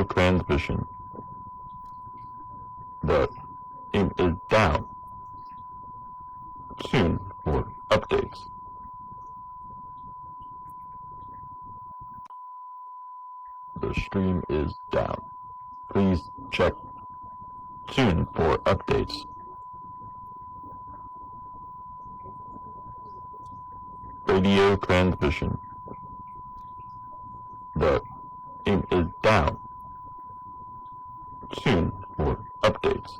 Radio transmission. The aim is down. Soon for updates. The stream is down. Please check soon for updates. Radio transmission. The aim is down. Soon for updates.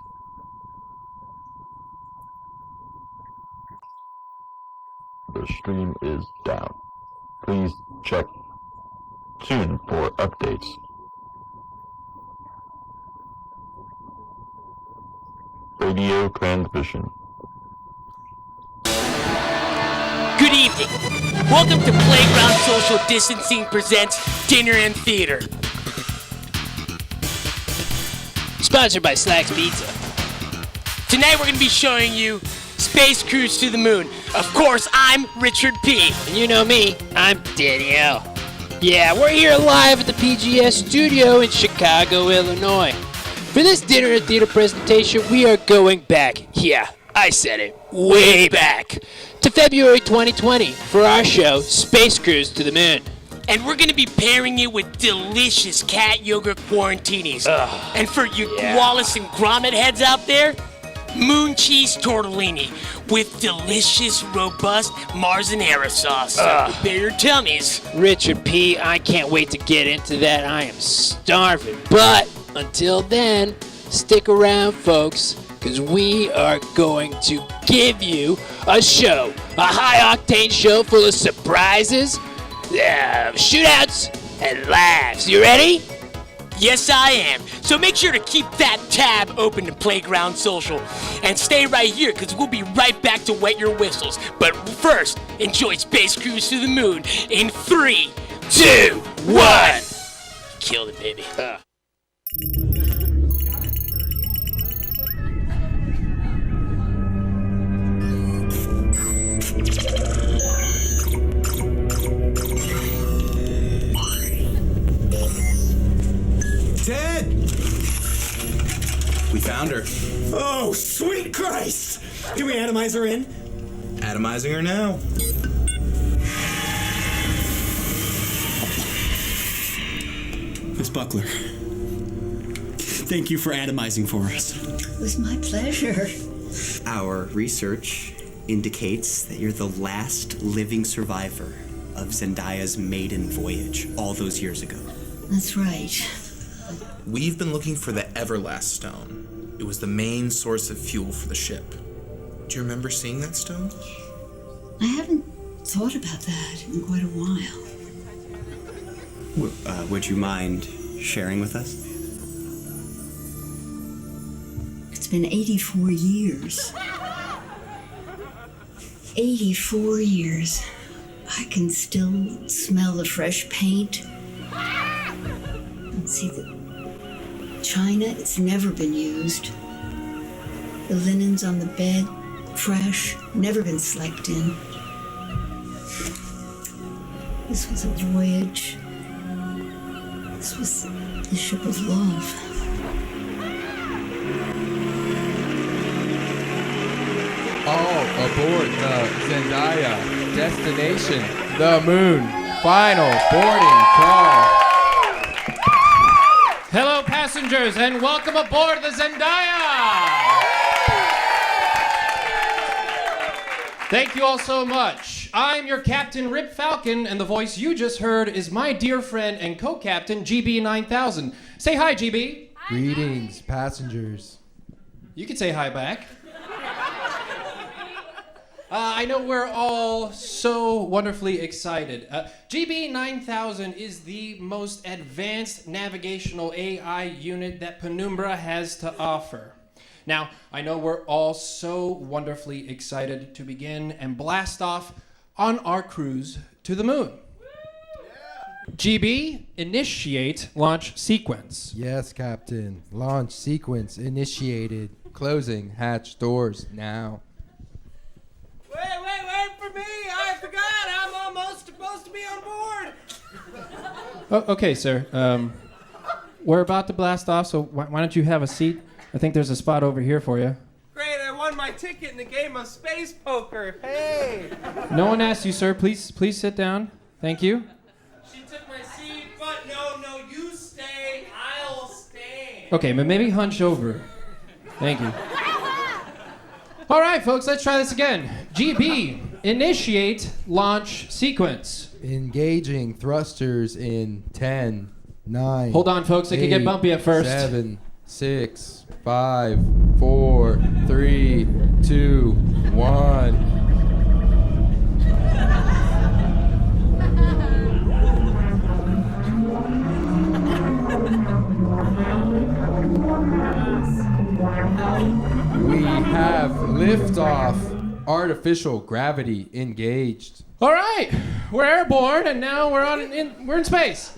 The stream is down. Please check soon for updates. Radio transmission. Good evening. Welcome to Playground Social Distancing presents Dinner and Theater. Sponsored by Slacks Pizza. Tonight we're going to be showing you Space Cruise to the Moon. Of course, I'm Richard P. And you know me, I'm Danielle. Yeah, we're here live at the PGS studio in Chicago, Illinois. For this Dinner and Theater presentation, we are going back. Yeah, I said it. Way back. To February 2020 for our show, Space Cruise to the Moon. And we're going to be pairing it with delicious cat yogurt quarantinis. And for you Wallace and Gromit heads out there, moon cheese tortellini with delicious, robust marzanera sauce. Prepare your tummies. Richard P., I can't wait to get into that. I am starving. But until then, stick around, folks, because we are going to give you a show, a high-octane show full of surprises, shootouts, and laughs. You ready? Yes, I am. So make sure to keep that tab open to Playground Social. And stay right here, because we'll be right back to wet your whistles. But first, enjoy Space Cruise to the Moon in 3, 2, 1. Killed it, baby. Ted! We found her. Oh, sweet Christ! Do we atomize her in? Atomizing her now. Miss Buckler, thank you for atomizing for us. It was my pleasure. Our research indicates that you're the last living survivor of Zendaya's maiden voyage all those years ago. That's right. We've been looking for the Everlast Stone. It was the main source of fuel for the ship. Do you remember seeing that stone? I haven't thought about that in quite a while. Would you mind sharing with us? It's been 84 years. 84 years. I can still smell the fresh paint. And see the china, it's never been used. The linens on the bed, fresh, never been slept in. This was a voyage. This was the ship of love. All aboard the Zendaya destination, the moon. Final boarding call. Hello, passengers, and welcome aboard the Zendaya. Thank you all so much. I'm your captain, Rip Falcon, and the voice you just heard is my dear friend and co-captain, GB9000. Say hi, GB. Greetings, passengers. You can say hi back. I know we're all so wonderfully excited. GB9000 is the most advanced navigational AI unit that Penumbra has to offer. Now, I know we're all so wonderfully excited to begin and blast off on our cruise to the moon. GB, initiate launch sequence. Yes, Captain. Launch sequence initiated. Closing hatch doors now. Wait for me! I forgot! I'm almost supposed to be on board! Oh, okay, sir. we're about to blast off, so why don't you have a seat? I think there's a spot over here for you. Great, I won my ticket in the game of space poker. Hey! No one asked you, sir. Please sit down. Thank you. She took my seat, but no, you stay. I'll stay. Okay, but maybe hunch over. Thank you. All right, folks, let's try this again. GB, initiate launch sequence. Engaging thrusters in 10, 9. Hold on, folks. It can get bumpy at first. 7, 6, 5, 4, 3, 2, 1. We have liftoff. Artificial gravity engaged. All right, we're airborne, and now we're in space.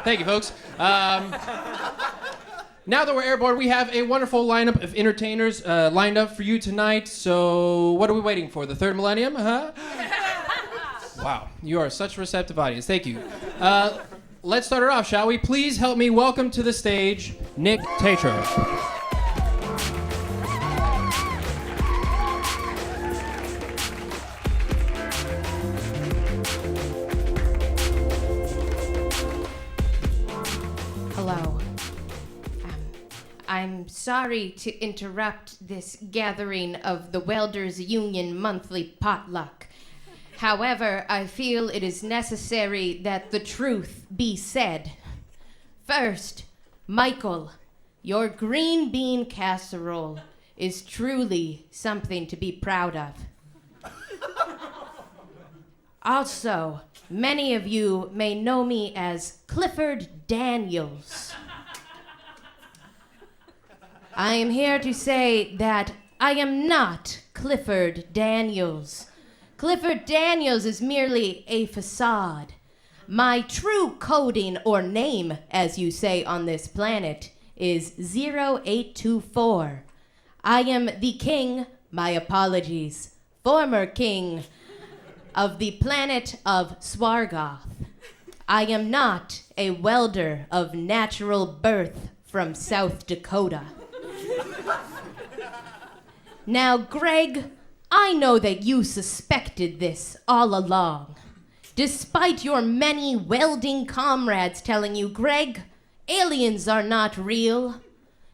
Thank you, folks. Now that we're airborne, we have a wonderful lineup of entertainers lined up for you tonight. So, what are we waiting for? The third millennium, huh? Wow, you are such a receptive audience. Thank you. Let's start her off, shall we? Please help me welcome to the stage Nick Tatro. Hello. I'm sorry to interrupt this gathering of the Welders Union monthly potluck. However, I feel it is necessary that the truth be said. First, Michael, your green bean casserole is truly something to be proud of. Also, many of you may know me as Clifford Daniels. I am here to say that I am not Clifford Daniels. Clifford Daniels is merely a facade. My true coding, or name, as you say on this planet, is 0824. I am the king, my apologies, former king of the planet of Swargoth. I am not a welder of natural birth from South Dakota. Now, Greg, I know that you suspected this all along. Despite your many welding comrades telling you, Greg, aliens are not real.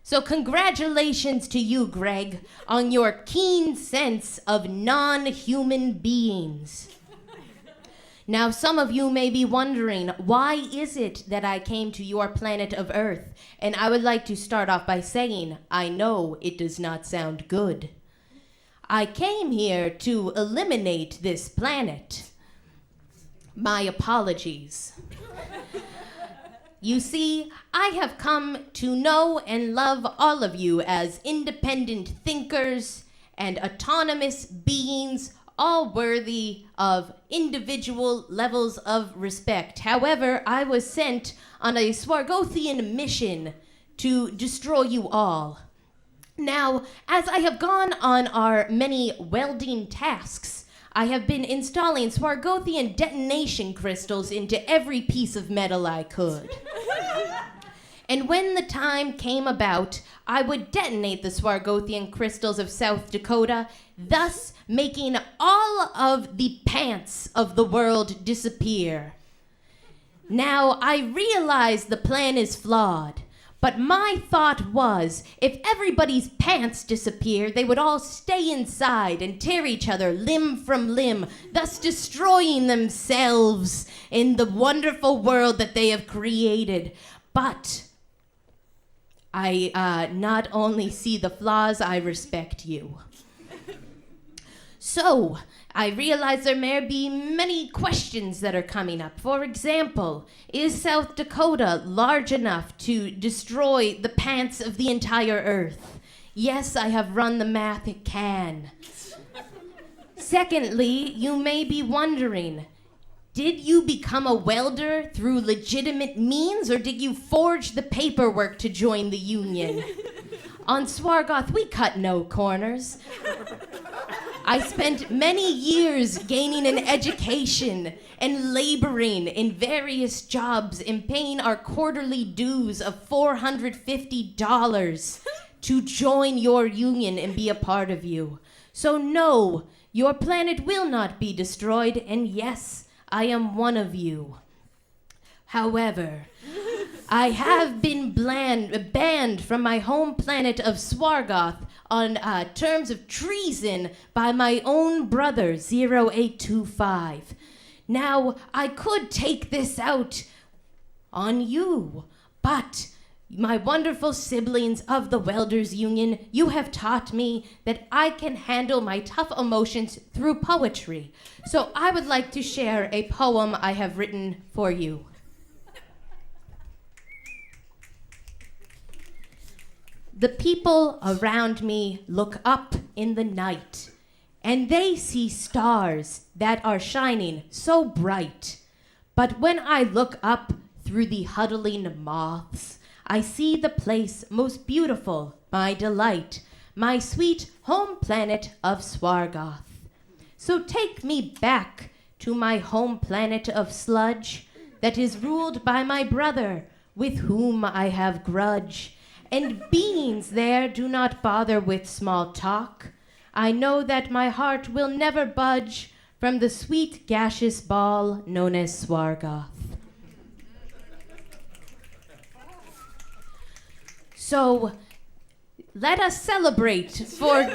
So congratulations to you, Greg, on your keen sense of non-human beings. Now, some of you may be wondering, why is it that I came to your planet of Earth? And I would like to start off by saying, I know it does not sound good. I came here to eliminate this planet. My apologies. You see, I have come to know and love all of you as independent thinkers and autonomous beings, all worthy of individual levels of respect. However, I was sent on a Swargothian mission to destroy you all. Now, as I have gone on our many welding tasks, I have been installing Swargothian detonation crystals into every piece of metal I could. And when the time came about, I would detonate the Swargothian crystals of South Dakota, thus making all of the pants of the world disappear. Now, I realize the plan is flawed, but my thought was, if everybody's pants disappear, they would all stay inside and tear each other limb from limb, thus destroying themselves in the wonderful world that they have created. But I not only see the flaws, I respect you. So, I realize there may be many questions that are coming up. For example, is South Dakota large enough to destroy the pants of the entire Earth? Yes, I have run the math, it can. Secondly, you may be wondering, did you become a welder through legitimate means, or did you forge the paperwork to join the union? On Swargoth, we cut no corners. I spent many years gaining an education and laboring in various jobs and paying our quarterly dues of $450 to join your union and be a part of you. So no, your planet will not be destroyed, and yes, I am one of you. However, I have been banned from my home planet of Swargoth on terms of treason by my own brother, 0825. Now, I could take this out on you, but my wonderful siblings of the Welders Union, you have taught me that I can handle my tough emotions through poetry. So I would like to share a poem I have written for you. The people around me look up in the night, and they see stars that are shining so bright. But when I look up through the huddling moths, I see the place most beautiful, my delight, my sweet home planet of Swargoth. So take me back to my home planet of sludge that is ruled by my brother, with whom I have grudge. And beings there do not bother with small talk. I know that my heart will never budge from the sweet gaseous ball known as Swargoth. So let us celebrate, for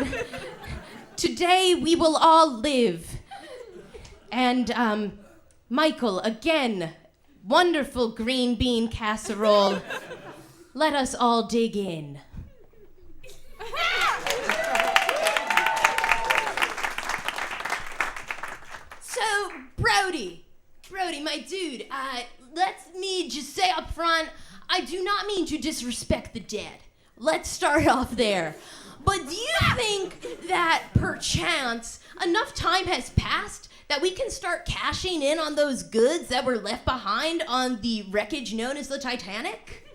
today we will all live. And Michael, again, wonderful green bean casserole. Let us all dig in. So, Brody, my dude, let me just say up front, I do not mean to disrespect the dead. Let's start off there. But do you think that perchance enough time has passed that we can start cashing in on those goods that were left behind on the wreckage known as the Titanic?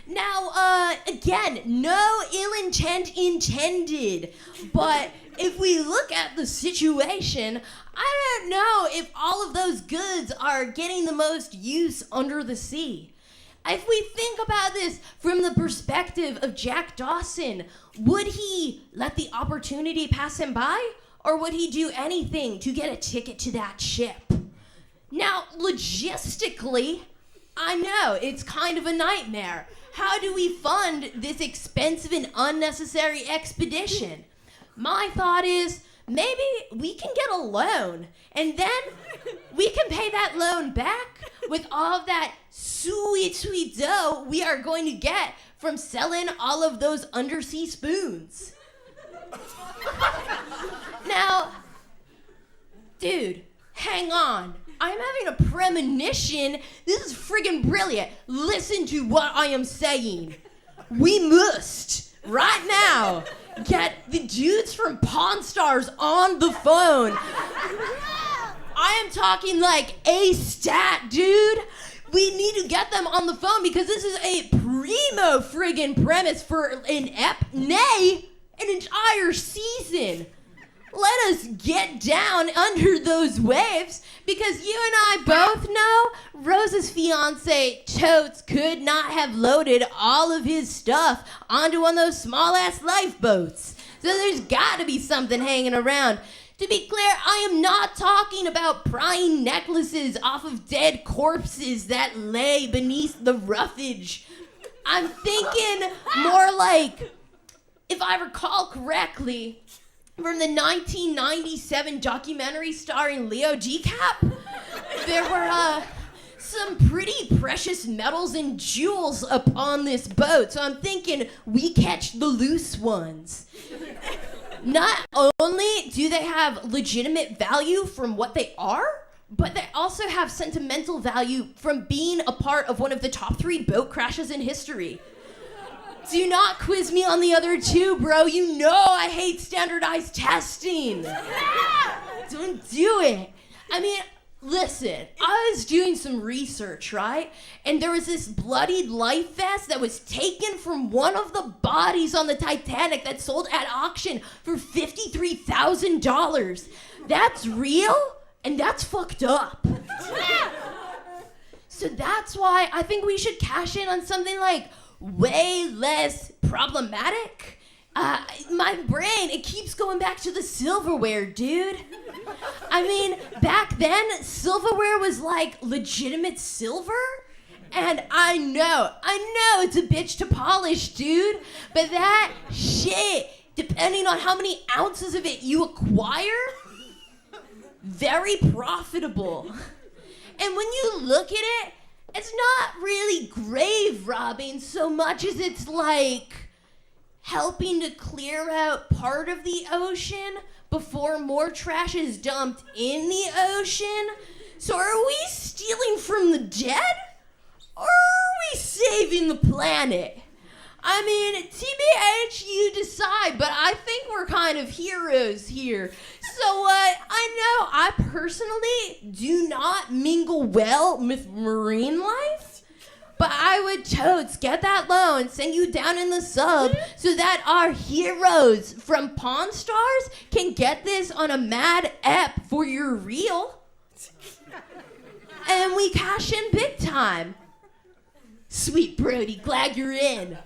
Now, again, no ill intent intended, but if we look at the situation, I don't know if all of those goods are getting the most use under the sea. If we think about this from the perspective of Jack Dawson, would he let the opportunity pass him by, or would he do anything to get a ticket to that ship? Now, logistically, I know, it's kind of a nightmare. How do we fund this expensive and unnecessary expedition? My thought is, maybe we can get a loan, and then we can pay that loan back with all of that sweet, sweet dough we are going to get from selling all of those undersea spoons. Now, dude, hang on. I'm having a premonition. This is friggin' brilliant. Listen to what I am saying. We must, right now, get the dudes from Pawn Stars on the phone. I am talking like a stat, dude. We need to get them on the phone because this is a primo friggin' premise for an nay, an entire season. Let us get down under those waves because you and I both know Rose's fiance, Totes, could not have loaded all of his stuff onto one of those small-ass lifeboats. So there's got to be something hanging around. To be clear, I am not talking about prying necklaces off of dead corpses that lay beneath the roughage. I'm thinking more like, if I recall correctly, from the 1997 documentary starring Leo DiCap, there were some pretty precious metals and jewels upon this boat. So I'm thinking we catch the loose ones. Not only do they have legitimate value from what they are, but they also have sentimental value from being a part of one of the top 3 boat crashes in history. Do not quiz me on the other 2, bro. You know I hate standardized testing. Don't do it. I mean, Listen, I was doing some research, right? And there was this bloodied life vest that was taken from one of the bodies on the Titanic that sold at auction for $53,000. That's real, and that's fucked up. So that's why I think we should cash in on something like way less problematic. My brain, it keeps going back to the silverware, dude. I mean, back then, silverware was like legitimate silver. And I know it's a bitch to polish, dude. But that shit, depending on how many ounces of it you acquire, very profitable. And when you look at it, it's not really grave robbing so much as it's like helping to clear out part of the ocean before more trash is dumped in the ocean. So are we stealing from the dead? Or are we saving the planet? I mean, TBH, you decide, but I think we're kind of heroes here. So I know I personally do not mingle well with marine life, but I would totes get that loan, send you down in the sub so that our heroes from Pawn Stars can get this on a mad ep for your reel. And we cash in big time. Sweet Brody, glad you're in.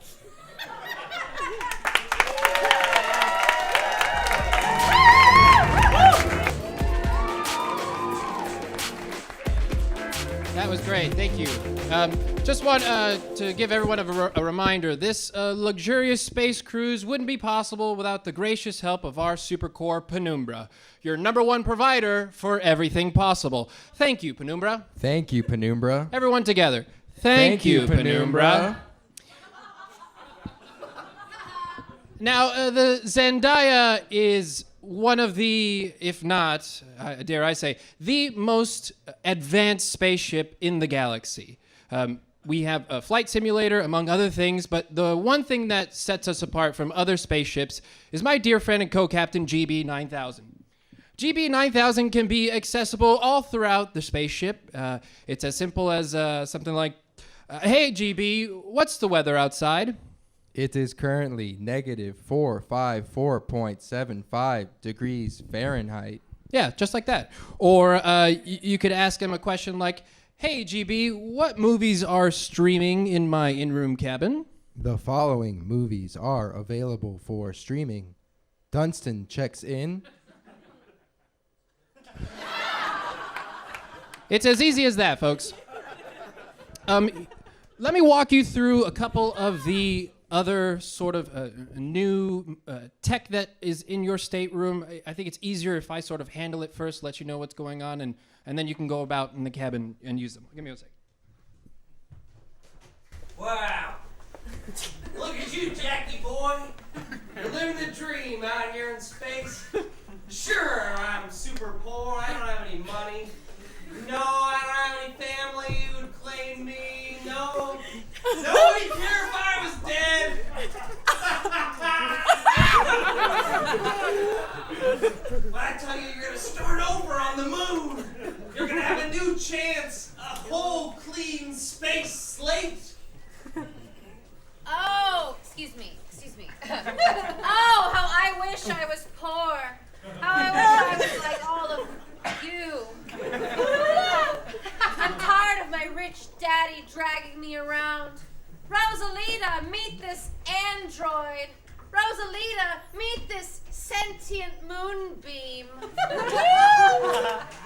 That was great. Thank you. Just want to give everyone a reminder. This luxurious space cruise wouldn't be possible without the gracious help of our supercore Penumbra, your #1 provider for everything possible. Thank you, Penumbra. Thank you, Penumbra. Everyone together. Thank you, Penumbra. Now, the Zendaya is one of the, if not, dare I say, the most advanced spaceship in the galaxy. We have a flight simulator, among other things, but the one thing that sets us apart from other spaceships is my dear friend and co-captain GB-9000. GB-9000 can be accessible all throughout the spaceship. It's as simple as something like, hey, GB, what's the weather outside? It is currently negative 454.75 degrees Fahrenheit. Yeah, just like that. Or you could ask him a question like, hey, GB, what movies are streaming in my in-room cabin? The following movies are available for streaming. Dunstan checks in. It's as easy as that, folks. Let me walk you through a couple of the other sort of new tech that is in your stateroom. I think it's easier if I sort of handle it first, let you know what's going on, and then you can go about in the cabin and use them. Give me a sec. Wow. Look at you, Jackie boy. You're living the dream out here in space. Sure, I'm super poor. I don't have any money. No, I don't have any family who would claim me. No. Nobody cared if I was dead. But I tell you, you're going to start over on the moon. You're going to have a new chance. A whole clean space slate. Oh, excuse me. Oh, how I wish I was poor. How I wish I was like all of you. I'm tired of my rich daddy dragging me around. Rosalita, meet this android. Rosalita, meet this sentient moonbeam.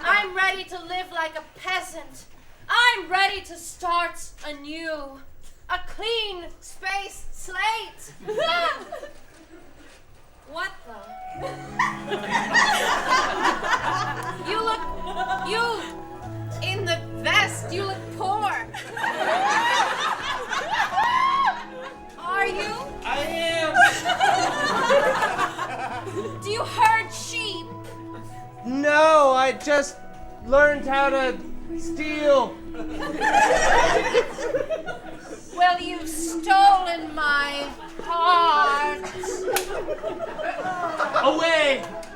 I'm ready to live like a peasant. I'm ready to start anew. A clean space slate. What the? You in the vest, you look poor. Are you? I am. Do you herd sheep? No, I just learned how to steal. Well, you've stolen my heart.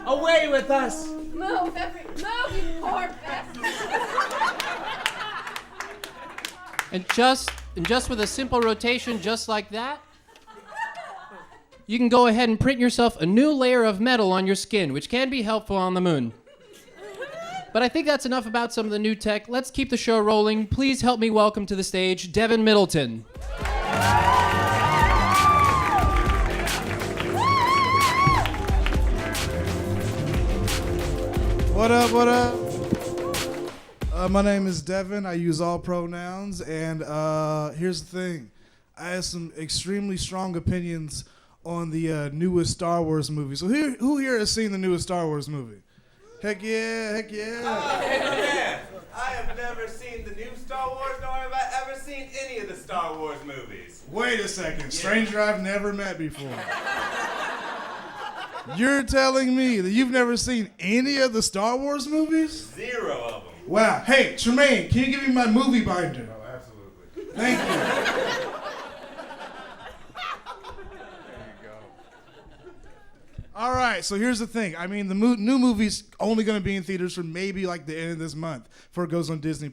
Away with us. Move, you poor bastard. And just with a simple rotation just like that, you can go ahead and print yourself a new layer of metal on your skin, which can be helpful on the moon. But I think that's enough about some of the new tech. Let's keep the show rolling. Please help me welcome to the stage Devin Middleton. What up, what up? My name is Devin. I use all pronouns. And here's the thing. I have some extremely strong opinions on the newest Star Wars movie. So who here has seen the newest Star Wars movie? Heck yeah, heck yeah. Man, I have never seen the new Star Wars, nor have I ever seen any of the Star Wars movies. Wait a second. Stranger I've never met before. You're telling me that you've never seen any of the Star Wars movies? 0 of them. Wow. Hey, Tremaine, can you give me my movie binder? Oh, absolutely. Thank you. All right, so here's the thing. I mean, the new movie's only going to be in theaters for maybe like the end of this month before it goes on Disney+.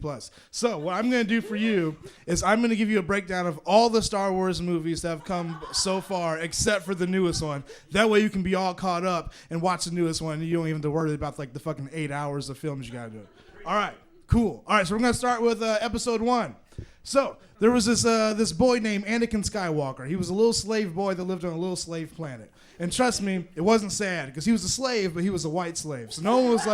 So what I'm going to do for you is I'm going to give you a breakdown of all the Star Wars movies that have come so far except for the newest one. That way you can be all caught up and watch the newest one and you don't even have to worry about like the fucking 8 hours of films you got to do. All right, cool. All right, so we're going to start with episode 1. So there was this boy named Anakin Skywalker. He was a little slave boy that lived on a little slave planet. And trust me, it wasn't sad because he was a slave, but he was a white slave. So no one was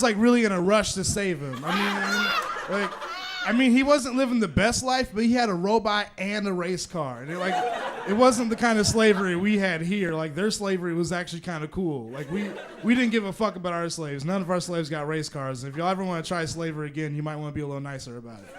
like really in a rush to save him. I mean, he wasn't living the best life, but he had a robot and a race car. And it wasn't the kind of slavery we had here. Like their slavery was actually kind of cool. Like we didn't give a fuck about our slaves. None of our slaves got race cars. And if y'all ever want to try slavery again, you might want to be a little nicer about it.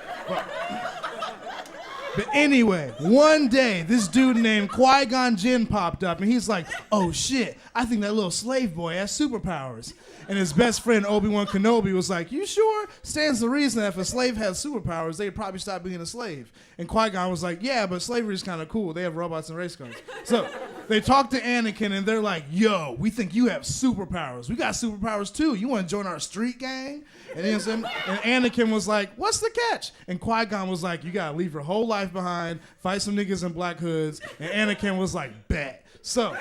But anyway, one day, this dude named Qui-Gon Jinn popped up, and he's like, oh shit, I think that little slave boy has superpowers. And his best friend, Obi-Wan Kenobi, was like, you sure? Stands to reason that if a slave has superpowers, they'd probably stop being a slave. And Qui-Gon was like, yeah, but slavery is kind of cool. They have robots and race cars. So they talk to Anakin, and they're like, yo, we think you have superpowers. We got superpowers, too. You want to join our street gang? And Anakin was like, what's the catch? And Qui-Gon was like, you got to leave your whole life behind, fight some niggas in black hoods. And Anakin was like, bet. So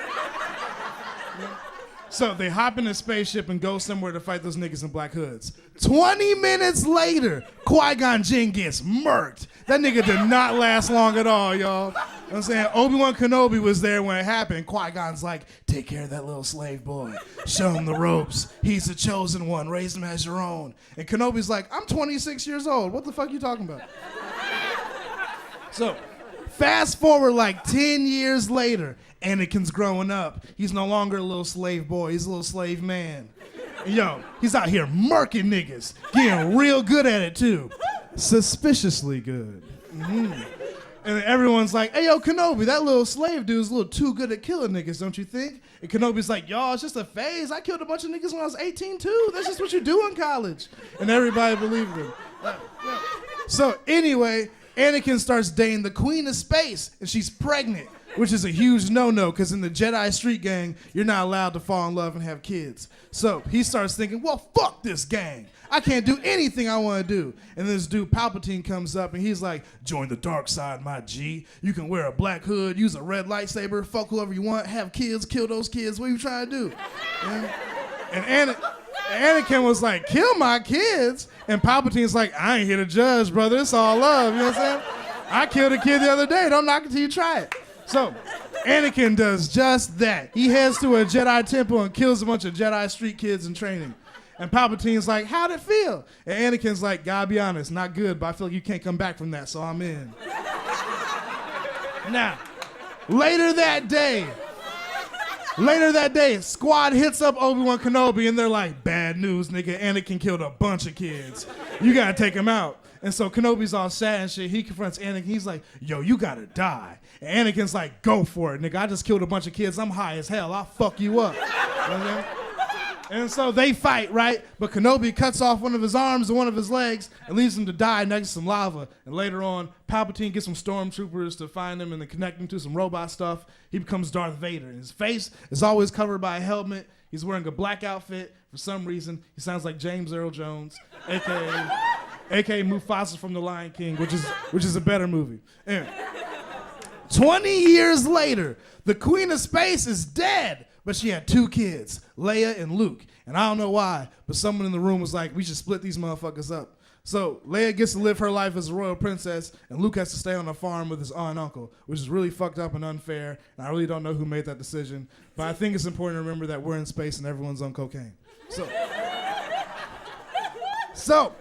they hop in a spaceship and go somewhere to fight those niggas in black hoods. 20 minutes later, Qui-Gon Jinn gets murked. That nigga did not last long at all, y'all. You know what I'm saying? Obi-Wan Kenobi was there when it happened. Qui-Gon's like, take care of that little slave boy. Show him the ropes. He's the chosen one. Raise him as your own. And Kenobi's like, I'm 26 years old. What the fuck you talking about? So, fast forward like 10 years later, Anakin's growing up. He's no longer a little slave boy. He's a little slave man. And yo, he's out here murking niggas. Getting real good at it, too. Suspiciously good. Mm-hmm. And everyone's like, hey, yo, Kenobi, that little slave dude's a little too good at killing niggas, don't you think? And Kenobi's like, y'all, it's just a phase. I killed a bunch of niggas when I was 18, too. That's just what you do in college. And everybody believed him. So anyway, Anakin starts dating the Queen of Space, and she's pregnant, which is a huge no-no, because in the Jedi street gang, you're not allowed to fall in love and have kids. So he starts thinking, well, fuck this gang. I can't do anything I want to do. And this dude, Palpatine, comes up, and he's like, join the dark side, my G. You can wear a black hood, use a red lightsaber, fuck whoever you want, have kids, kill those kids. What are you trying to do? And Anakin was like, kill my kids? And Palpatine's like, I ain't here to judge, brother. It's all love. You know what I'm saying? I killed a kid the other day. Don't knock it till you try it. So Anakin does just that. He heads to a Jedi temple and kills a bunch of Jedi street kids in training. And Palpatine's like, how'd it feel? And Anakin's like, gotta be honest, not good, but I feel like you can't come back from that, so I'm in. Now, later that day, Squad hits up Obi-Wan Kenobi, and they're like, bad news, nigga. Anakin killed a bunch of kids. You gotta take him out. And so Kenobi's all sad and shit. He confronts Anakin. He's like, yo, you gotta die. And Anakin's like, go for it, nigga. I just killed a bunch of kids. I'm high as hell. I'll fuck you up. You know what I'm saying? And so they fight, right? But Kenobi cuts off one of his arms and one of his legs and leaves him to die next to some lava. And later on, Palpatine gets some stormtroopers to find him and then connect him to some robot stuff. He becomes Darth Vader. And his face is always covered by a helmet. He's wearing a black outfit. For some reason, he sounds like James Earl Jones, a.k.a. aka Mufasa from The Lion King, which is a better movie. Anyway. 20 years later, the Queen of Space is dead, but she had 2 kids, Leia and Luke. And I don't know why, but someone in the room was like, we should split these motherfuckers up. So Leia gets to live her life as a royal princess, and Luke has to stay on a farm with his aunt and uncle, which is really fucked up and unfair, and I really don't know who made that decision, but I think it's important to remember that we're in space and everyone's on cocaine. So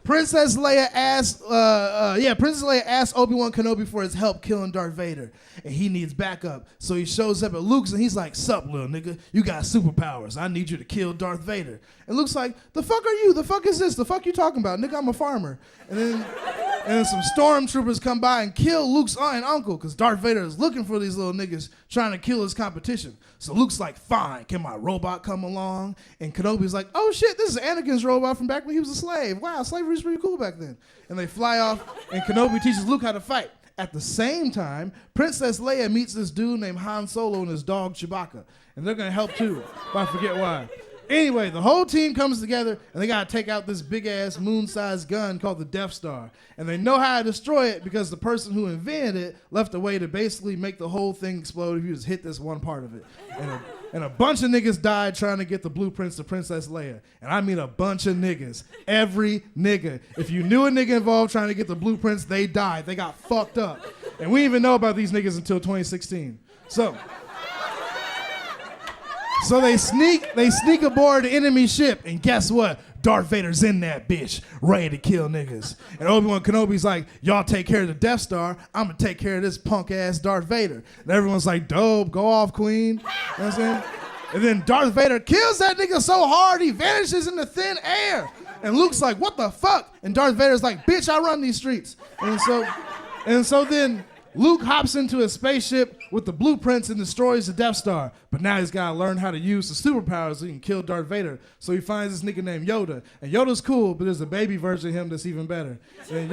Princess Leia asked Obi-Wan Kenobi for his help killing Darth Vader, and he needs backup. So he shows up at Luke's, and he's like, "Sup, little nigga? You got superpowers. I need you to kill Darth Vader." And Luke's like, "The fuck are you? The fuck is this? The fuck you talking about, nigga? I'm a farmer." And then some stormtroopers come by and kill Luke's aunt and uncle, because Darth Vader is looking for these little niggas trying to kill his competition. So Luke's like, "Fine, can my robot come along?" And Kenobi's like, "Oh shit, this is Anakin's robot from back when he was a slave. Wow, slavery was pretty cool back then." And they fly off, and Kenobi teaches Luke how to fight. At the same time, Princess Leia meets this dude named Han Solo and his dog Chewbacca. And they're gonna help too, but I forget why. Anyway, the whole team comes together, and they gotta take out this big-ass moon-sized gun called the Death Star. And they know how to destroy it because the person who invented it left a way to basically make the whole thing explode if you just hit this one part of it. And a bunch of niggas died trying to get the blueprints to Princess Leia. And I mean a bunch of niggas. Every nigga. If you knew a nigga involved trying to get the blueprints, they died. They got fucked up. And we didn't even know about these niggas until 2016. So they sneak aboard the enemy ship, and guess what? Darth Vader's in that bitch, ready to kill niggas. And Obi-Wan Kenobi's like, "Y'all take care of the Death Star, I'm gonna take care of this punk-ass Darth Vader." And everyone's like, "Dope, go off, queen." You know what I'm saying? And then Darth Vader kills that nigga so hard, he vanishes into thin air. And Luke's like, "What the fuck?" And Darth Vader's like, "Bitch, I run these streets." And so then Luke hops into a spaceship with the blueprints and destroys the Death Star. But now he's got to learn how to use the superpowers so he can kill Darth Vader. So he finds this nigga named Yoda. And Yoda's cool, but there's a baby version of him that's even better. And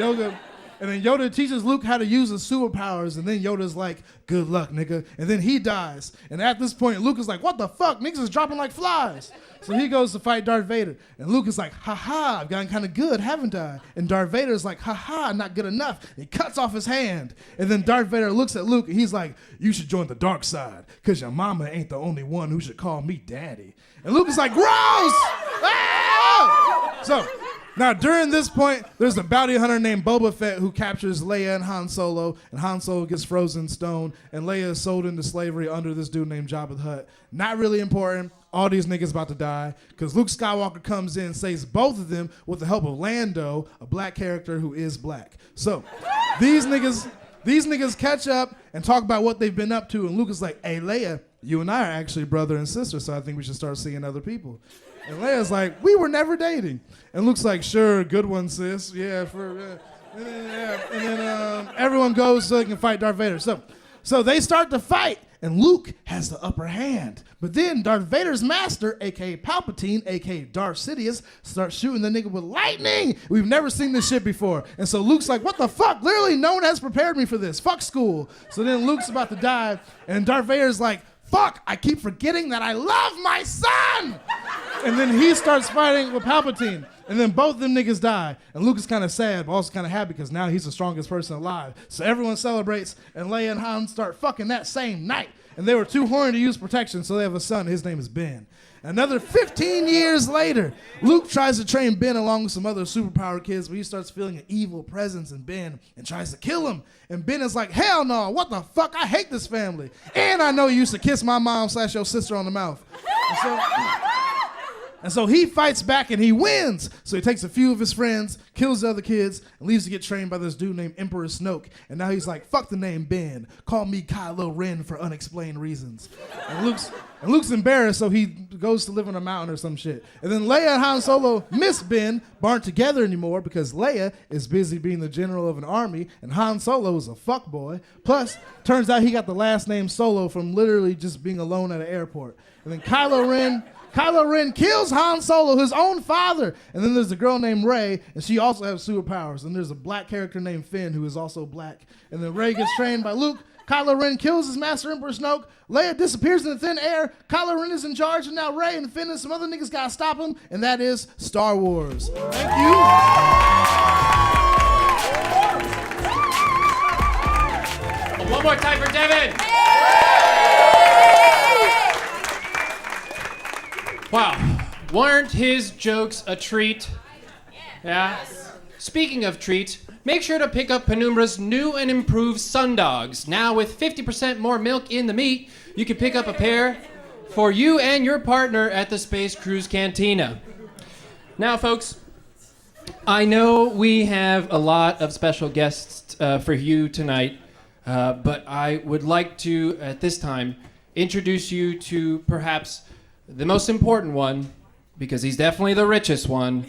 then Yoda teaches Luke how to use his superpowers, and then Yoda's like, "Good luck, nigga." And then he dies. And at this point, Luke is like, "What the fuck? Niggas is dropping like flies." So he goes to fight Darth Vader. And Luke is like, "Ha-ha, I've gotten kind of good, haven't I?" And Darth Vader is like, "Ha-ha, not good enough." And he cuts off his hand. And then Darth Vader looks at Luke, and he's like, "You should join the dark side, because your mama ain't the only one who should call me daddy." And Luke is like, "Gross!" Ah! So now, during this point, there's a bounty hunter named Boba Fett who captures Leia and Han Solo, and Han Solo gets frozen in stone, and Leia is sold into slavery under this dude named Jabba the Hutt. Not really important. All these niggas about to die, because Luke Skywalker comes in and saves both of them with the help of Lando, a black character who is black. So these niggas catch up and talk about what they've been up to, and Luke is like, "Hey, Leia, you and I are actually brother and sister, so I think we should start seeing other people." And Leia's like, "We were never dating." And Luke's like, "Sure, good one, sis. Yeah, and then everyone goes so they can fight Darth Vader. So they start to fight, and Luke has the upper hand. But then Darth Vader's master, a.k.a. Palpatine, a.k.a. Darth Sidious, starts shooting the nigga with lightning. We've never seen this shit before. And so Luke's like, "What the fuck? Literally, no one has prepared me for this. Fuck school." So then Luke's about to die, and Darth Vader's like, "Fuck, I keep forgetting that I love my son!" And then he starts fighting with Palpatine. And then both of them niggas die. And Luke is kind of sad, but also kind of happy because now he's the strongest person alive. So everyone celebrates, and Leia and Han start fucking that same night. And they were too horny to use protection, so they have a son. His name is Ben. Another 15 years later, Luke tries to train Ben along with some other superpower kids, but he starts feeling an evil presence in Ben and tries to kill him. And Ben is like, "Hell no, what the fuck? I hate this family. And I know you used to kiss my mom / your sister on the mouth." And so he fights back and he wins. So he takes a few of his friends, kills the other kids, and leaves to get trained by this dude named Emperor Snoke. And now he's like, "Fuck the name Ben. Call me Kylo Ren for unexplained reasons." And Luke's embarrassed, so he goes to live on a mountain or some shit. And then Leia and Han Solo miss Ben, but aren't together anymore because Leia is busy being the general of an army, and Han Solo is a fuckboy. Plus, turns out he got the last name Solo from literally just being alone at an airport. And then Kylo Kylo Ren kills Han Solo, his own father. And then there's a girl named Rey, and she also has superpowers. And there's a black character named Finn, who is also black. And then Rey gets trained by Luke. Kylo Ren kills his master, Emperor Snoke. Leia disappears in the thin air. Kylo Ren is in charge, and now Rey and Finn and some other niggas gotta stop him. And that is Star Wars. Thank you. One more time for Devin. Wow, weren't his jokes a treat? Yeah. Speaking of treats, make sure to pick up Penumbra's new and improved Sundogs. Now with 50% more milk in the meat, you can pick up a pair for you and your partner at the Space Cruise Cantina. Now, folks, I know we have a lot of special guests for you tonight, but I would like to, at this time, introduce you to perhaps the most important one, because he's definitely the richest one.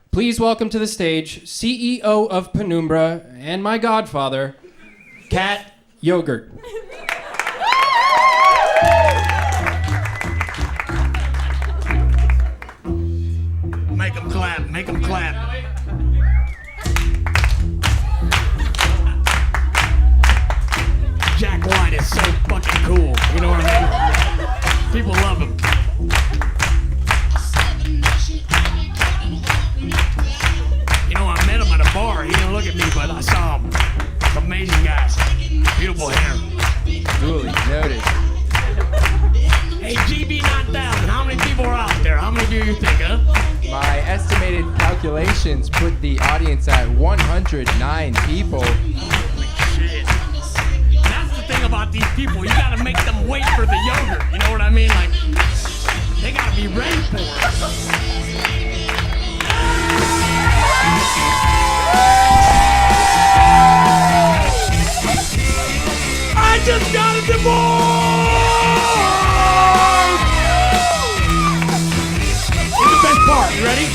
Please welcome to the stage CEO of Penumbra and my godfather, Cat Yogurt. Make them clap, make them clap. Jack White is so fucking cool, you know what I mean? People love him. You know, I met him at a bar. He didn't look at me, but I saw him. Amazing guy. Beautiful hair. Duly noted. Hey, GB9000, how many people are out there? How many of you think, huh? My estimated calculations put the audience at 109 people. Shit. That's the thing about these people. You gotta make them wait for the yogurt. You know what I mean? Like, they gotta be ready for it. I just got a divorce! Here's the best part. You ready?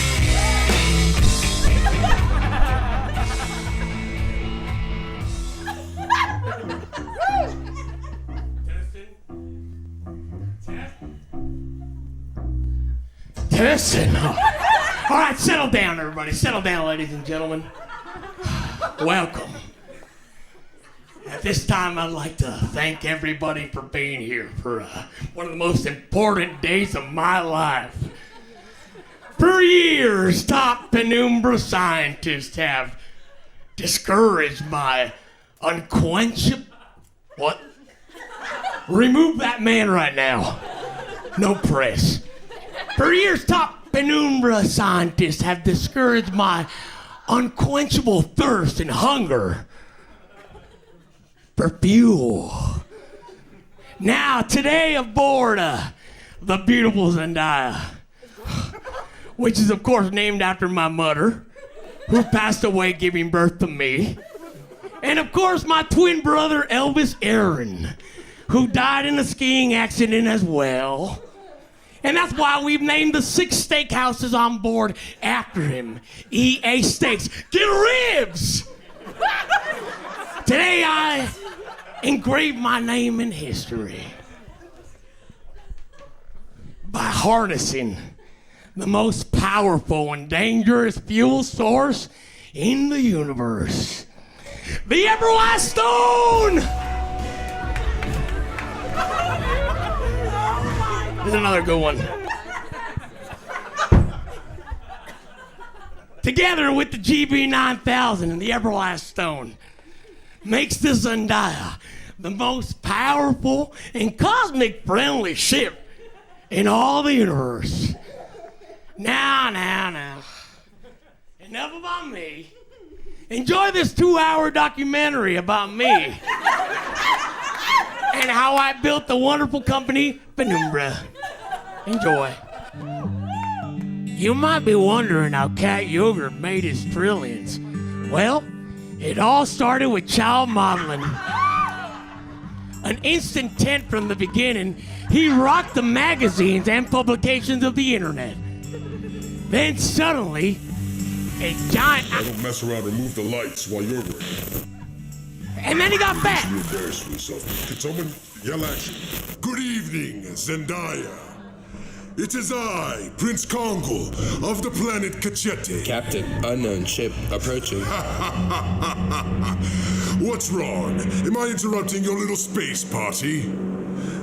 Listen. All right, settle down, everybody. Settle down, ladies and gentlemen. Welcome. At this time, I'd like to thank everybody for being here for one of the most important days of my life. For years, top Penumbra scientists have discouraged my unquenchable... What? Remove that man right now. No press. For years, top Penumbra scientists have discouraged my unquenchable thirst and hunger for fuel. Now, today aboard the beautiful Zendaya, which is, of course, named after my mother, who passed away giving birth to me, and, of course, my twin brother, Elvis Aaron, who died in a skiing accident as well. And that's why we've named the 6 steakhouses on board after him. EA Steaks. Get ribs! Today I engrave my name in history by harnessing the most powerful and dangerous fuel source in the universe. The Everlasting Stone! Here's another good one. Together with the GB9000 and the Everlasting Stone, makes the Zendaya the most powerful and cosmic-friendly ship in all the universe. Now. Enough about me. Enjoy this 2-hour documentary about me and how I built the wonderful company, Penumbra. Enjoy. You might be wondering how Cat Yogurt made his trillions. Well, it all started with child modeling. An instant 10 from the beginning, he rocked the magazines and publications of the internet. Then suddenly, a giant... I don't mess around and move the lights while you're working. And then he got fat. You embarrass yourself. Could someone yell at you? Good evening, Zendaya. It is I, Prince Kongol, of the planet Cachete. Captain, unknown ship approaching. What's wrong? Am I interrupting your little space party?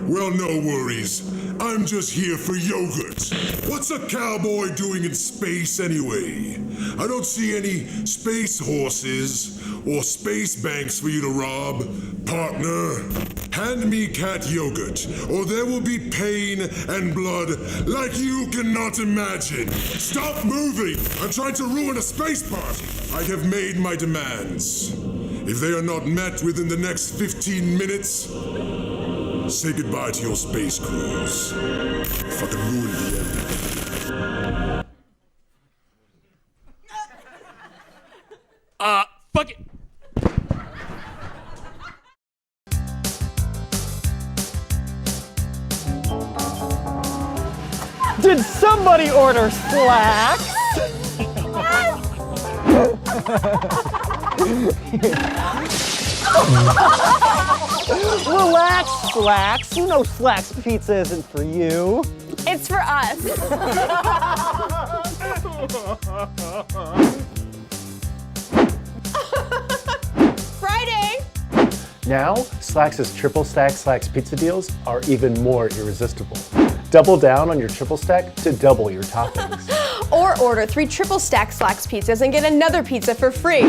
Well, no worries. I'm just here for yogurt. What's a cowboy doing in space anyway? I don't see any space horses or space banks for you to rob. Partner, hand me cat yogurt, or there will be pain and blood like you cannot imagine. Stop moving! I'm trying to ruin a space party. I have made my demands. If they are not met within the next 15 minutes, say goodbye to your space cruise. Fucking ruined the ending. Fuck it. Did somebody order slacks? Relax, Slacks. You know Slacks Pizza isn't for you. It's for us. Friday. Now, Slacks' triple stack Slacks pizza deals are even more irresistible. Double down on your triple stack to double your toppings. Or order 3 triple stack Slacks pizzas and get another pizza for free.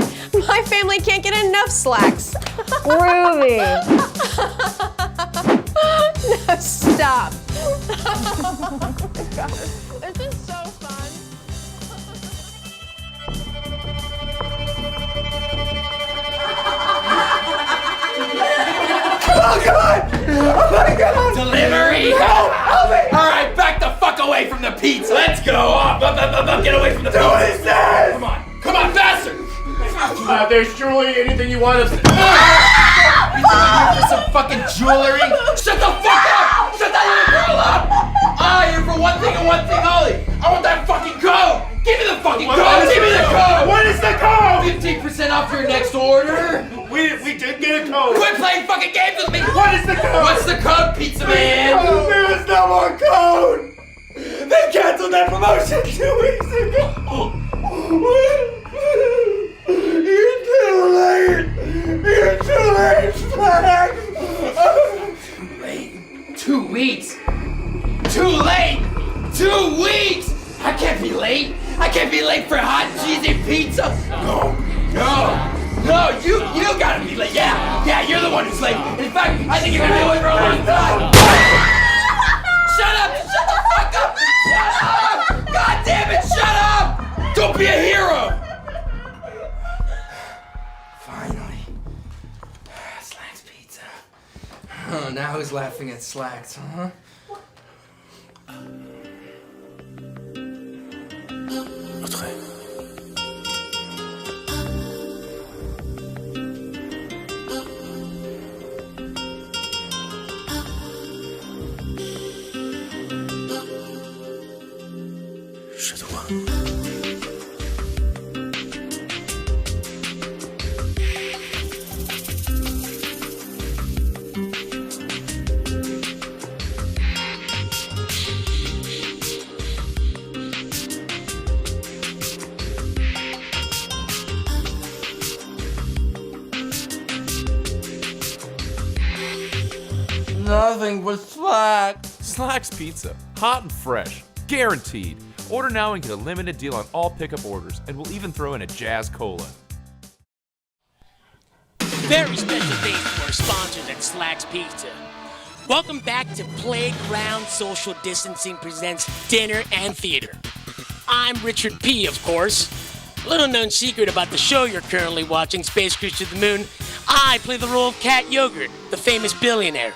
My family can't get enough Slacks. Groovy. No, stop. Oh my God. This is so fun. Oh, God! Oh, my God! Delivery! Help! Help me! All right, back the fuck away from the pizza. Let's go! Get away from the pizza. What is this? Come on. Come on, faster! There's truly anything you want us to... You think I'm here for some fucking jewelry? Shut the fuck up! Shut that little girl up! I'm here for one thing and one thing only. I want that fucking code! Give me the fucking code! Give me the code! What is the code? 15% off your next order. We did get a code. Quit playing fucking games with me! What is the code? What's the code, pizza man? There is no more code! They canceled that promotion 2 weeks ago! You're too late! You're too late, Slack! Too late? 2 weeks? Too late? 2 weeks? I can't be late. I can't be late for hot cheesy pizza. No, you gotta be late. Yeah, you're the one who's late. In fact, I think you're gonna be late for a long time. Shut up! Shut the fuck up! Shut up! God damn it! Shut up! Don't be a hero. Finally, Slacks pizza. Oh, now who's laughing at Slacks, huh? Je dois. Nothing but Slacks. Slacks Pizza. Hot and fresh. Guaranteed. Order now and get a limited deal on all pickup orders, and we'll even throw in a Jazz Cola. Very special thanks to our sponsors at Slacks Pizza. Welcome back to Playground Social Distancing Presents Dinner and Theater. I'm Richard P., of course. Little known secret about the show you're currently watching, Space Cruise to the Moon, I play the role of Cat Yogurt, the famous billionaire.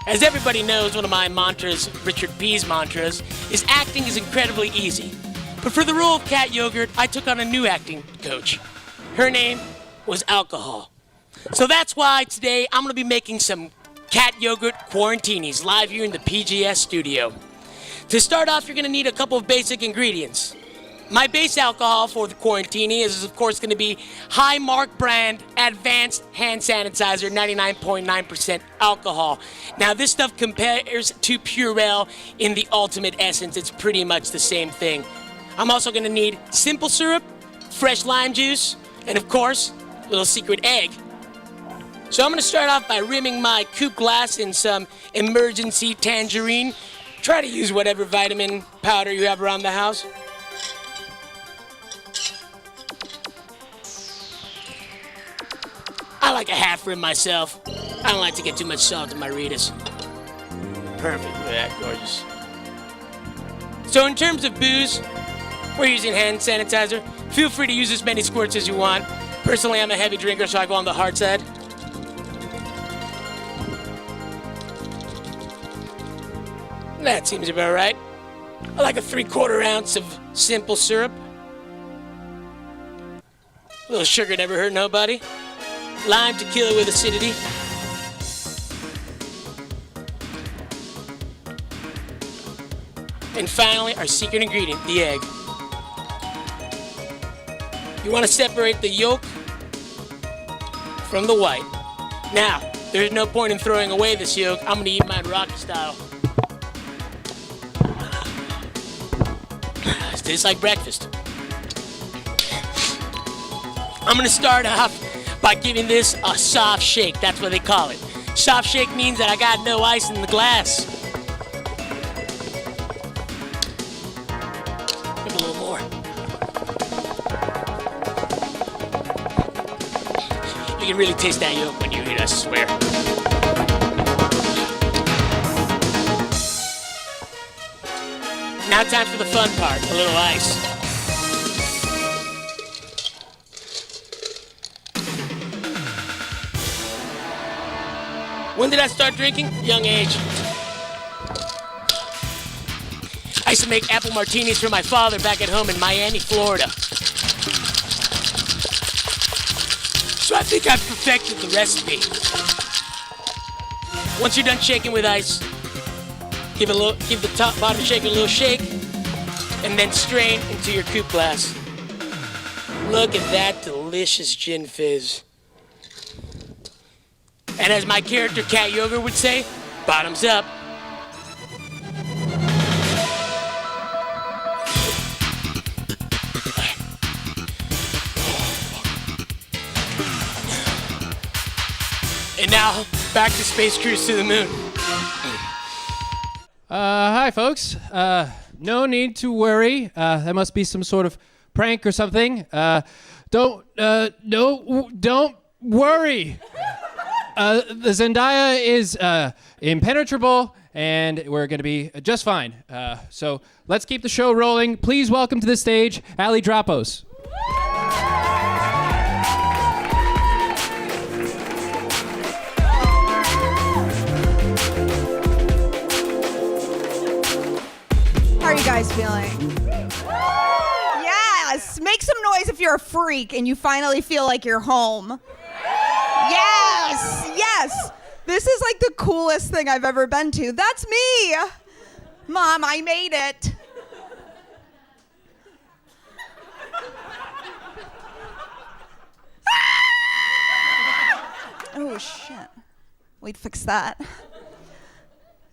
As everybody knows, one of my mantras, Richard P.'s mantras, is acting is incredibly easy. But for the role of Cat Yogurt, I took on a new acting coach. Her name was Alcohol. So that's why today I'm going to be making some Cat Yogurt Quarantinis live here in the PGS studio. To start off, you're going to need a couple of basic ingredients. My base alcohol for the quarantini is of course going to be High Mark brand Advanced Hand Sanitizer, 99.9% alcohol. Now this stuff compares to Purell in the ultimate essence. It's pretty much the same thing. I'm also going to need simple syrup, fresh lime juice, and of course, a little secret egg. So I'm going to start off by rimming my coupe glass in some emergency tangerine. Try to use whatever vitamin powder you have around the house. I like a half rim myself. I don't like to get too much salt in my Ritas. Perfect, look at that, gorgeous. So in terms of booze, we're using hand sanitizer. Feel free to use as many squirts as you want. Personally, I'm a heavy drinker, so I go on the hard side. That seems about right. I like a 3/4 ounce of simple syrup. A little sugar never hurt nobody. Lime to kill it with acidity. And finally, our secret ingredient, the egg. You want to separate the yolk from the white. Now, there's no point in throwing away this yolk. I'm going to eat mine Rocky style. It tastes like breakfast. I'm going to start off by giving this a soft shake. That's what they call it. Soft shake means that I got no ice in the glass. Give a little more. You can really taste that yolk when you eat, I swear. Now time for the fun part, a little ice. When did I start drinking? Young age. I used to make apple martinis for my father back at home in Miami, Florida. So I think I've perfected the recipe. Once you're done shaking with ice, give the top bottom shaker a little shake, and then strain into your coupe glass. Look at that delicious gin fizz. And as my character Cat Yogurt would say, bottoms up. And now, back to Space Cruise to the Moon. Hi, folks. No need to worry. That must be some sort of prank or something. Don't worry. The Zendaya is impenetrable, and we're going to be just fine. So let's keep the show rolling. Please welcome to the stage, Ali Dropos. How are you guys feeling? Yes! Make some noise if you're a freak and you finally feel like you're home. Yes! Yes! This is like the coolest thing I've ever been to. That's me! Mom, I made it. Oh, shit. We'd fix that.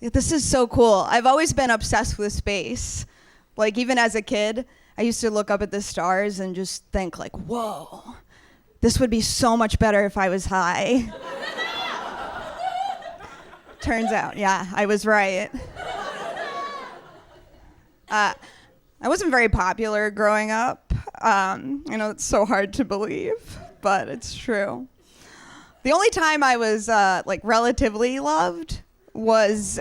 This is so cool. I've always been obsessed with space. Like, even as a kid, I used to look up at the stars and just think, like, whoa, this would be so much better if I was high. Turns out, yeah, I was right. I wasn't very popular growing up. I know it's so hard to believe, but it's true. The only time I was, like, relatively loved was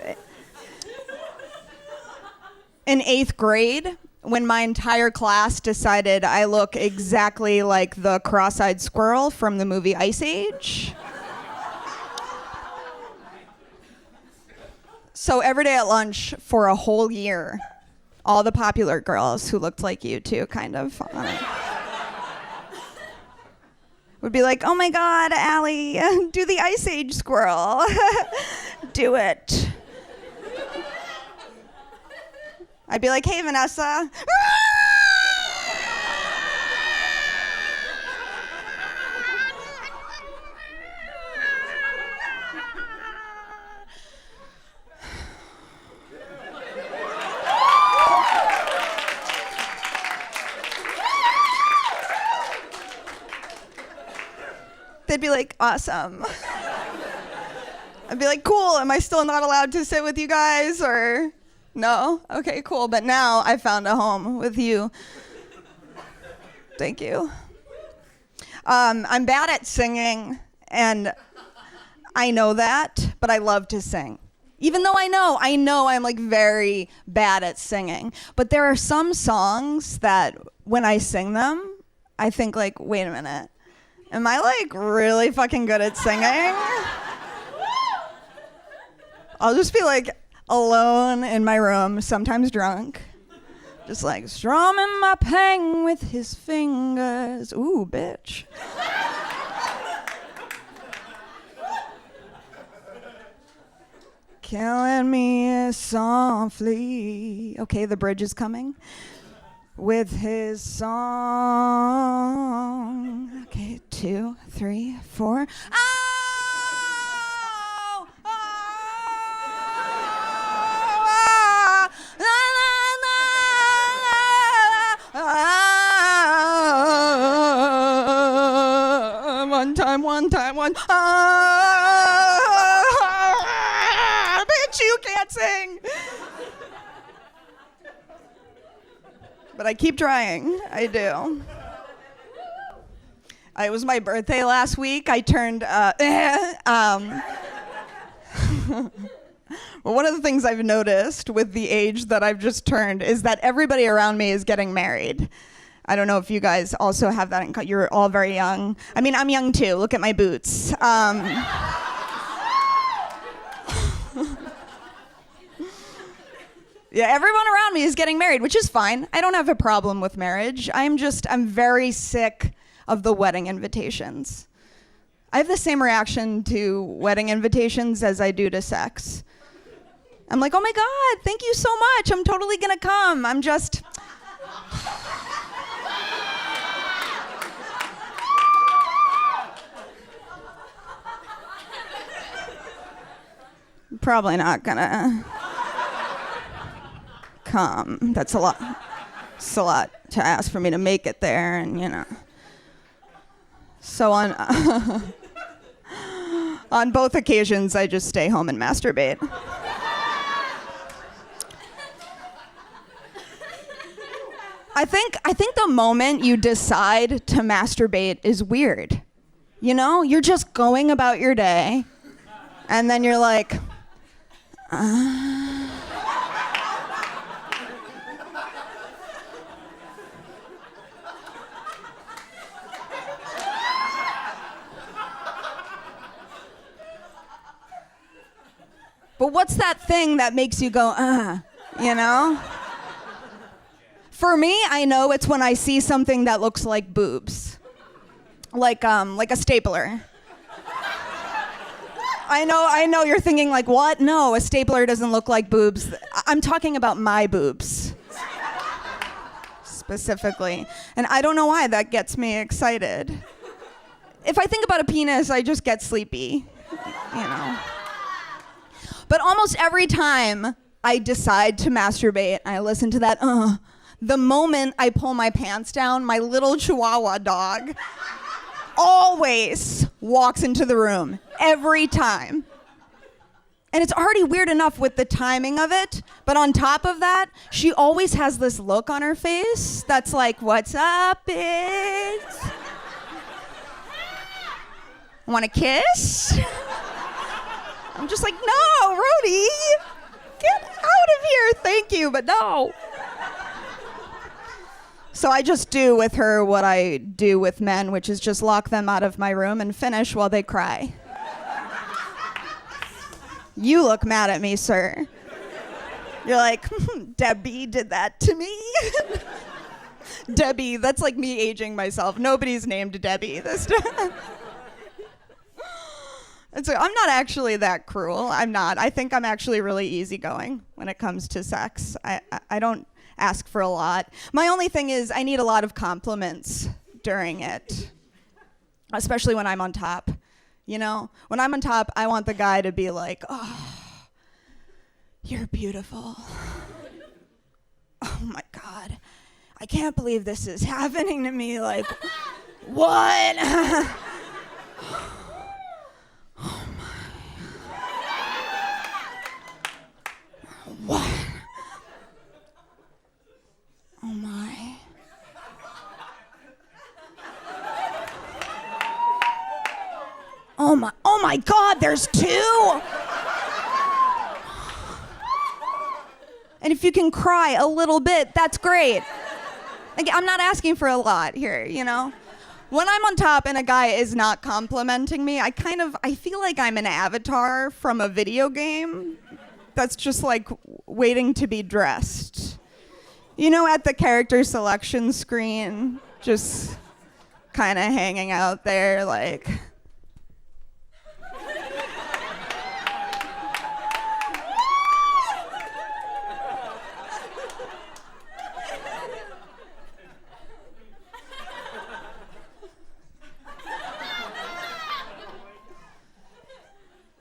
in 8th grade when my entire class decided I look exactly like the cross-eyed squirrel from the movie Ice Age. So every day at lunch for a whole year, all the popular girls who looked like you too, kind of, would be like, oh my God, Allie, do the Ice Age squirrel. Do it. I'd be like, hey, Vanessa. They'd be like, awesome. I'd be like, cool, am I still not allowed to sit with you guys, or no? Okay, cool, but now I found a home with you. Thank you. I'm bad at singing, and I know that, but I love to sing. Even though I know I'm like very bad at singing. But there are some songs that when I sing them, I think like, wait a minute, am I like really fucking good at singing? I'll just be like alone in my room, sometimes drunk, just like strumming my pain with his fingers. Ooh, bitch. Killing me softly. Okay, the bridge is coming. With his song. Okay, 2, 3, 4. One time. Bitch, you can't sing. But I keep trying. I do. It was my birthday last week. I turned. Well, one of the things I've noticed with the age that I've just turned is that everybody around me is getting married. I don't know if you guys also have that. You're all very young. I mean, I'm young too. Look at my boots. Yeah, everyone around me is getting married, which is fine. I don't have a problem with marriage. I'm very sick of the wedding invitations. I have the same reaction to wedding invitations as I do to sex. I'm like, oh my God, thank you so much. I'm totally gonna come. I'm just... Probably not gonna come. That's a lot. It's a lot to ask for me to make it there, and you know. So on on both occasions, I just stay home and masturbate. I think the moment you decide to masturbate is weird. You know, you're just going about your day, and then you're like, But what's that thing that makes you go, you know? For me, I know it's when I see something that looks like boobs. Like a stapler. I know you're thinking like, what? No, a stapler doesn't look like boobs. I'm talking about my boobs. Specifically. And I don't know why that gets me excited. If I think about a penis, I just get sleepy, you know. But almost every time I decide to masturbate, I listen to that, the moment I pull my pants down, my little Chihuahua dog always walks into the room, every time. And it's already weird enough with the timing of it, but on top of that, she always has this look on her face that's like, what's up, bitch? Want a kiss? I'm just like, no, Rhodey, get out of here, thank you, but no. So I just do with her what I do with men, which is just lock them out of my room and finish while they cry. You look mad at me, sir. You're like, Debbie did that to me. Debbie, that's like me aging myself. Nobody's named Debbie this time. And so I'm not actually that cruel. I'm not. I think I'm actually really easygoing when it comes to sex. I don't ask for a lot. My only thing is I need a lot of compliments during it, especially when I'm on top. You know, when I'm on top, I want the guy to be like, oh, you're beautiful. Oh my God, I can't believe this is happening to me. Like, what? Oh my God, there's 2? And if you can cry a little bit, that's great. Like, I'm not asking for a lot here, you know? When I'm on top and a guy is not complimenting me, I feel like I'm an avatar from a video game that's just like waiting to be dressed. You know, at the character selection screen, just kind of hanging out there like...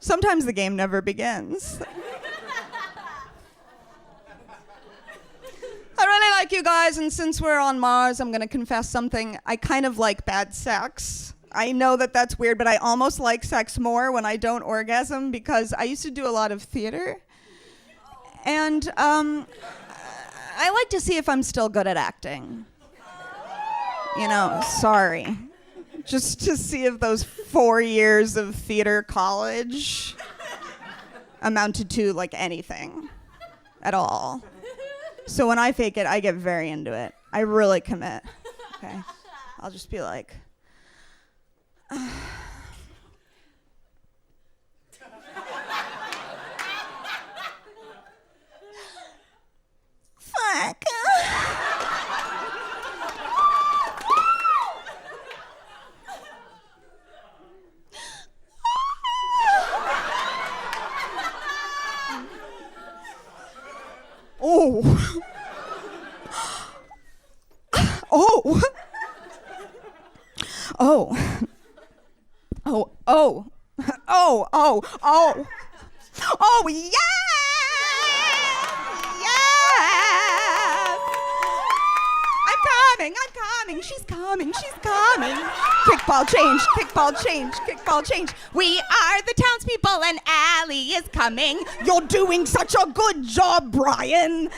Sometimes the game never begins. I really like you guys, and since we're on Mars, I'm gonna confess something. I kind of like bad sex. I know that that's weird, but I almost like sex more when I don't orgasm because I used to do a lot of theater. And I like to see if I'm still good at acting. You know, sorry. Just to see if those 4 years of theater college amounted to like anything at all. So when I fake it, I get very into it. I really commit. Okay. I'll just be like, fuck. Oh. Oh. Oh. Oh. Oh. Oh. Oh. Oh. Oh, yeah! Yeah! I'm coming. She's coming. Kickball change. We are the townspeople and Allie is coming. You're doing such a good job, Brian.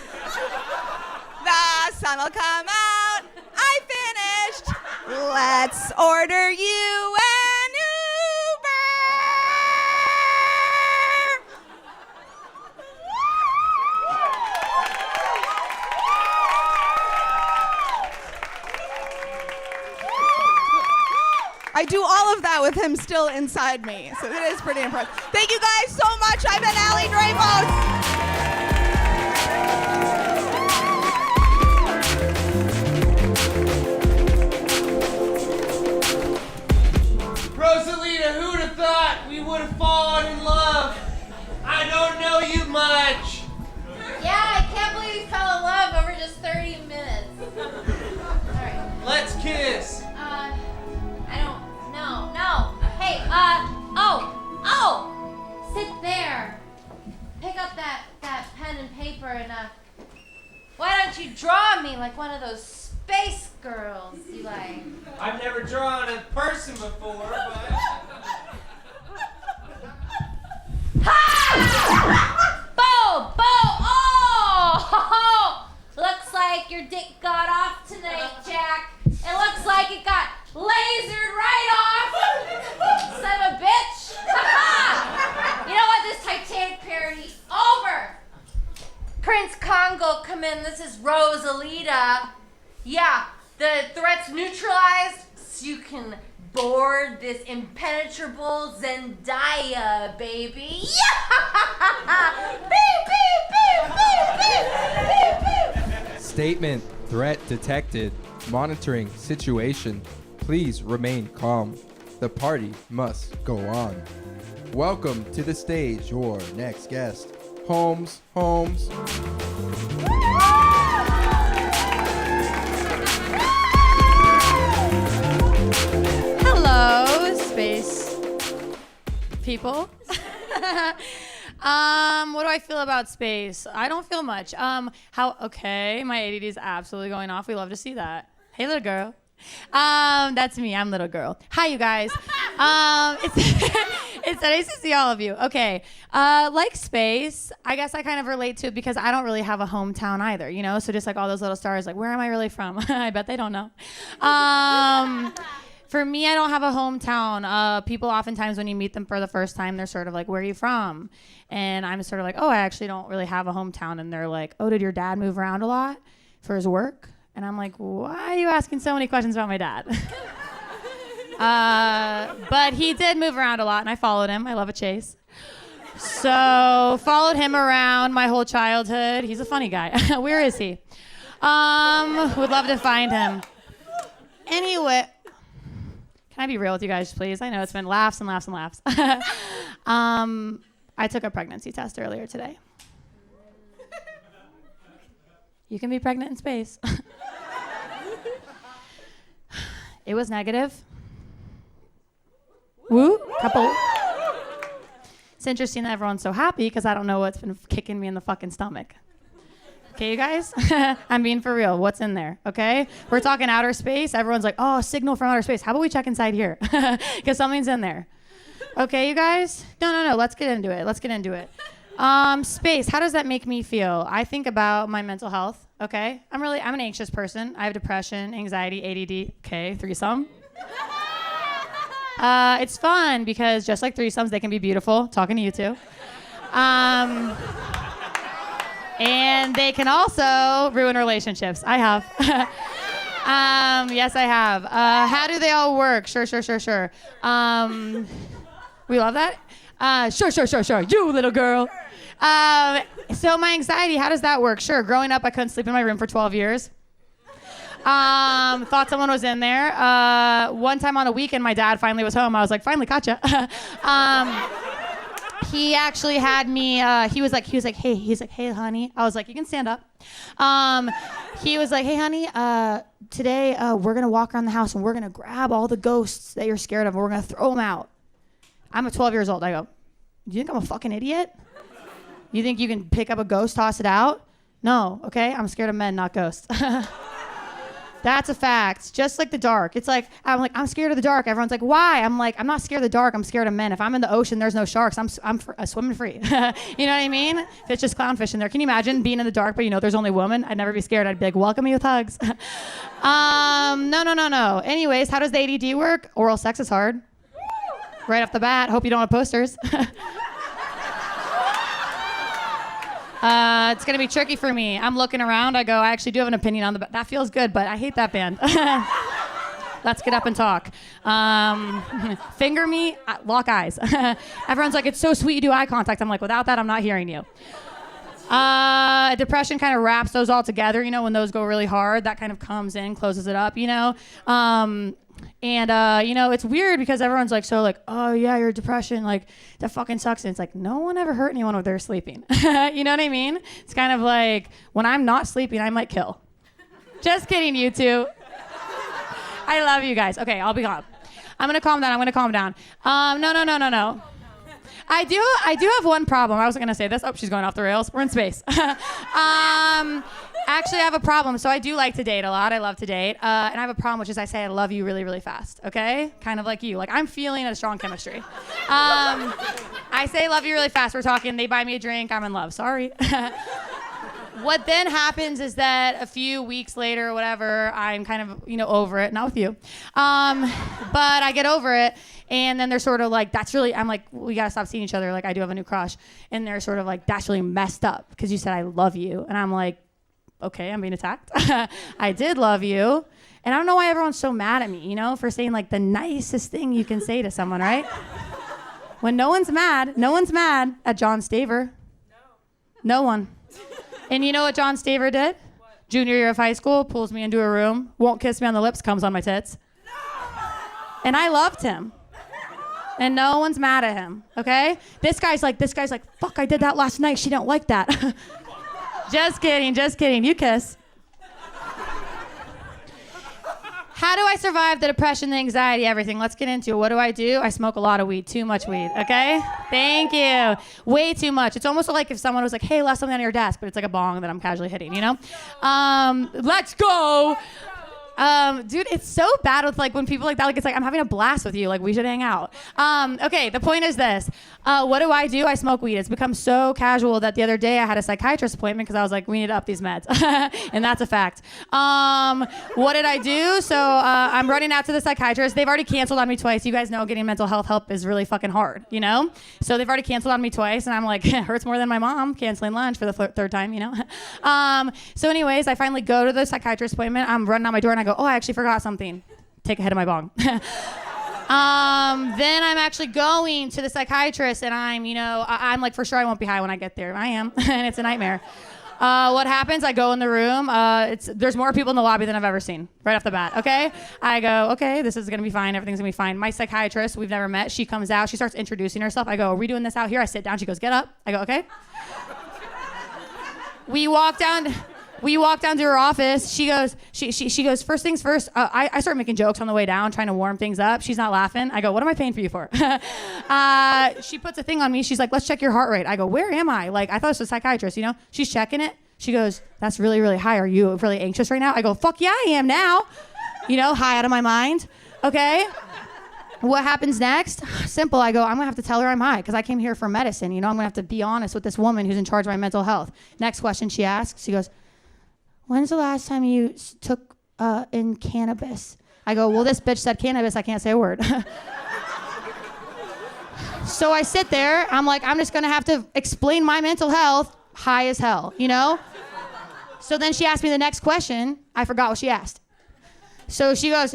The sun will come out. I finished. Let's order you an Uber. I do all of that with him still inside me, so it is pretty impressive. Thank you guys so much. I've been Allie Dreyfus. Rosalita, who'd have thought we would have fallen in love? I don't know you much. Yeah, I can't believe you fell in love over just 30 minutes. All right. Let's kiss. I don't know. No. Hey, sit there. Pick up that pen and paper and, why don't you draw me like one of those space girls you like? I've never drawn a person before, but... Bo! Oh! Looks like your dick got off tonight, Jack. It looks like it got lasered right off. Son of a bitch. You know what? This Titanic parody over. Prince Congo, come in. This is Rosalita. Yeah, the threat's neutralized, so you can board this impenetrable Zendaya, baby. Yeah! Beep, beep, beep, beep, beep, beep. Statement, threat detected. Monitoring situation. Please remain calm. The party must go on. Welcome to the stage, your next guest, Holmes. Hello, space people. What do I feel about space? I don't feel much. Okay, my ADD is absolutely going off. We love to see that. Hey, little girl. That's me. I'm little girl. Hi, you guys. It's nice to see all of you. Okay. Like space, I guess I kind of relate to it because I don't really have a hometown either, So just like all those little stars, like, where am I really from? I bet they don't know. For me, I don't have a hometown. People oftentimes, when you meet them for the first time, they're sort of like, where are you from? And I'm sort of like, oh, I actually don't really have a hometown. And they're like, oh, did your dad move around a lot for his work? And I'm like, why are you asking so many questions about my dad? But he did move around a lot, and I followed him. I love a chase. So followed him around my whole childhood. He's a funny guy. Where is he? Would love to find him. Anyway, can I be real with you guys, please? I know it's been laughs and laughs and laughs. I took a pregnancy test earlier today. You can be pregnant in space. It was negative. Woo, couple. It's interesting that everyone's so happy because I don't know what's been kicking me in the fucking stomach. Okay, you guys? I'm being for real. What's in there, okay? We're talking outer space. Everyone's like, oh, signal from outer space. How about we check inside here? Because something's in there. Okay, you guys? No. Let's get into it. Space, how does that make me feel? I think about my mental health, okay? I'm an anxious person. I have depression, anxiety, ADD. Okay, threesome. It's fun because just like threesomes, they can be beautiful. Talking to you too. And they can also ruin relationships. I have. Yes, I have. How do they all work? Sure. We love that? Sure. You little girl. So my anxiety, how does that work? Sure, growing up, I couldn't sleep in my room for 12 years. Thought someone was in there. One time on a weekend, my dad finally was home. I was like, finally caught ya. He actually had me, he was like, hey, honey. I was like, you can stand up. He was like, hey, honey, today we're going to walk around the house and we're going to grab all the ghosts that you're scared of and we're going to throw them out. I'm 12 years old. I go, do you think I'm a fucking idiot? You think you can pick up a ghost, toss it out? No, okay? I'm scared of men, not ghosts. That's a fact. Just like the dark. It's like, I'm scared of the dark. Everyone's like, why? I'm like, I'm not scared of the dark. I'm scared of men. If I'm in the ocean, there's no sharks. I'm swimming free. You know what I mean? If it's just clownfish in there. Can you imagine being in the dark, but you know there's only women? I'd never be scared. I'd be like, welcome me with hugs. No. Anyways, how does the ADD work? Oral sex is hard. Right off the bat. Hope you don't have posters. It's going to be tricky for me. I'm looking around. I go, I actually do have an opinion on that feels good, but I hate that band. Let's get up and talk. Finger me, lock eyes. Everyone's like, it's so sweet you do eye contact. I'm like, without that, I'm not hearing you. Depression kind of wraps those all together. You know, when those go really hard, that kind of comes in, closes it up, you know. You know, it's weird because everyone's like, oh yeah, your depression, like that fucking sucks. And it's like, no one ever hurt anyone when they're sleeping. You know what I mean? It's kind of like when I'm not sleeping, I might kill. Just kidding, you two. I love you guys. Okay, I'll be calm. I'm gonna calm down. No. I do have one problem. I wasn't gonna say this. Oh, she's going off the rails. We're in space. Actually, I have a problem. So I do like to date a lot. I love to date. And I have a problem, which is I say I love you really, really fast. Okay? Kind of like you. Like I'm feeling a strong chemistry. I say love you really fast. We're talking. They buy me a drink. I'm in love. Sorry. What then happens is that a few weeks later or whatever, I'm kind of, you know, over it. Not with you. But I get over it. And then they're sort of like, I'm like, we got to stop seeing each other. Like, I do have a new crush. And they're sort of like, that's really messed up because you said I love you. And I'm like, okay, I'm being attacked. I did love you. And I don't know why everyone's so mad at me, you know, for saying like the nicest thing you can say to someone, right? When no one's mad at John Staver. No one. And you know what John Staver did? What? Junior year of high school, pulls me into a room, won't kiss me on the lips, comes on my tits. No! And I loved him. And no one's mad at him, okay? This guy's like, fuck, I did that last night. She don't like that. Just kidding. You kiss. How do I survive the depression, the anxiety, everything? Let's get into it. What do? I smoke a lot of weed, too much weed, okay? Thank you. Way too much. It's almost like if someone was like, hey, left something on your desk, but it's like a bong that I'm casually hitting, you know? Let's go. Dude, it's so bad with like when people like that, like it's like I'm having a blast with you, like we should hang out. Okay, the point is this. What do? I smoke weed. It's become so casual that the other day I had a psychiatrist appointment because I was like, we need to up these meds. And that's a fact. What did I do? So I'm running out to the psychiatrist. They've already canceled on me twice. You guys know getting mental health help is really fucking hard, you know? So they've already canceled on me twice, and I'm like, it hurts more than my mom canceling lunch for the third time, you know? So anyways, I finally go to the psychiatrist appointment. I'm running out my door, and I go, oh, I actually forgot something. Take a hit of my bong. Then I'm actually going to the psychiatrist, and I'm like, for sure I won't be high when I get there. I am, and it's a nightmare. What happens? I go in the room. There's more people in the lobby than I've ever seen, right off the bat, okay? I go, okay, this is gonna be fine. Everything's gonna be fine. My psychiatrist, we've never met, she comes out. She starts introducing herself. I go, are we doing this out here? I sit down. She goes, get up. I go, okay. We walk down to her office. She goes, she goes, first things first. I start making jokes on the way down, trying to warm things up. She's not laughing. I go, what am I paying for you for? She puts a thing on me. She's like, let's check your heart rate. I go, where am I? Like, I thought it was a psychiatrist, you know? She's checking it. She goes, that's really, really high. Are you really anxious right now? I go, fuck yeah, I am now. You know, high out of my mind. Okay. What happens next? Simple. I go, I'm gonna have to tell her I'm high because I came here for medicine. You know, I'm gonna have to be honest with this woman who's in charge of my mental health. Next question she asks, she goes, when's the last time you took in cannabis? I go, well, this bitch said cannabis. I can't say a word. So I sit there. I'm like, I'm just going to have to explain my mental health high as hell, you know? So then she asked me the next question. I forgot what she asked. So she goes,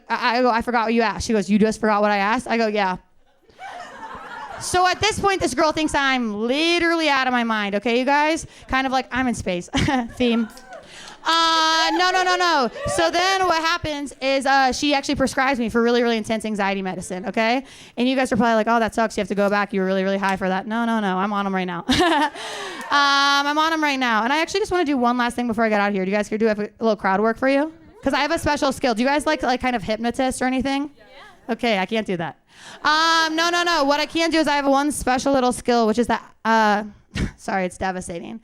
I go, I forgot what you asked. She goes, you just forgot what I asked? I go, yeah. So at this point, this girl thinks I'm literally out of my mind, okay, you guys? Kind of like I'm in space theme. No. So then what happens is she actually prescribes me for really, really intense anxiety medicine, okay? And you guys are probably like, oh, that sucks. You have to go back. You were really, really high for that. No. I'm on them right now. I'm on them right now. And I actually just want to do one last thing before I get out of here. Do you guys do have a little crowd work for you? Because I have a special skill. Do you guys like kind of hypnotist or anything? Yeah. Okay, I can't do that. No. What I can do is I have one special little skill, which is that, sorry, it's devastating.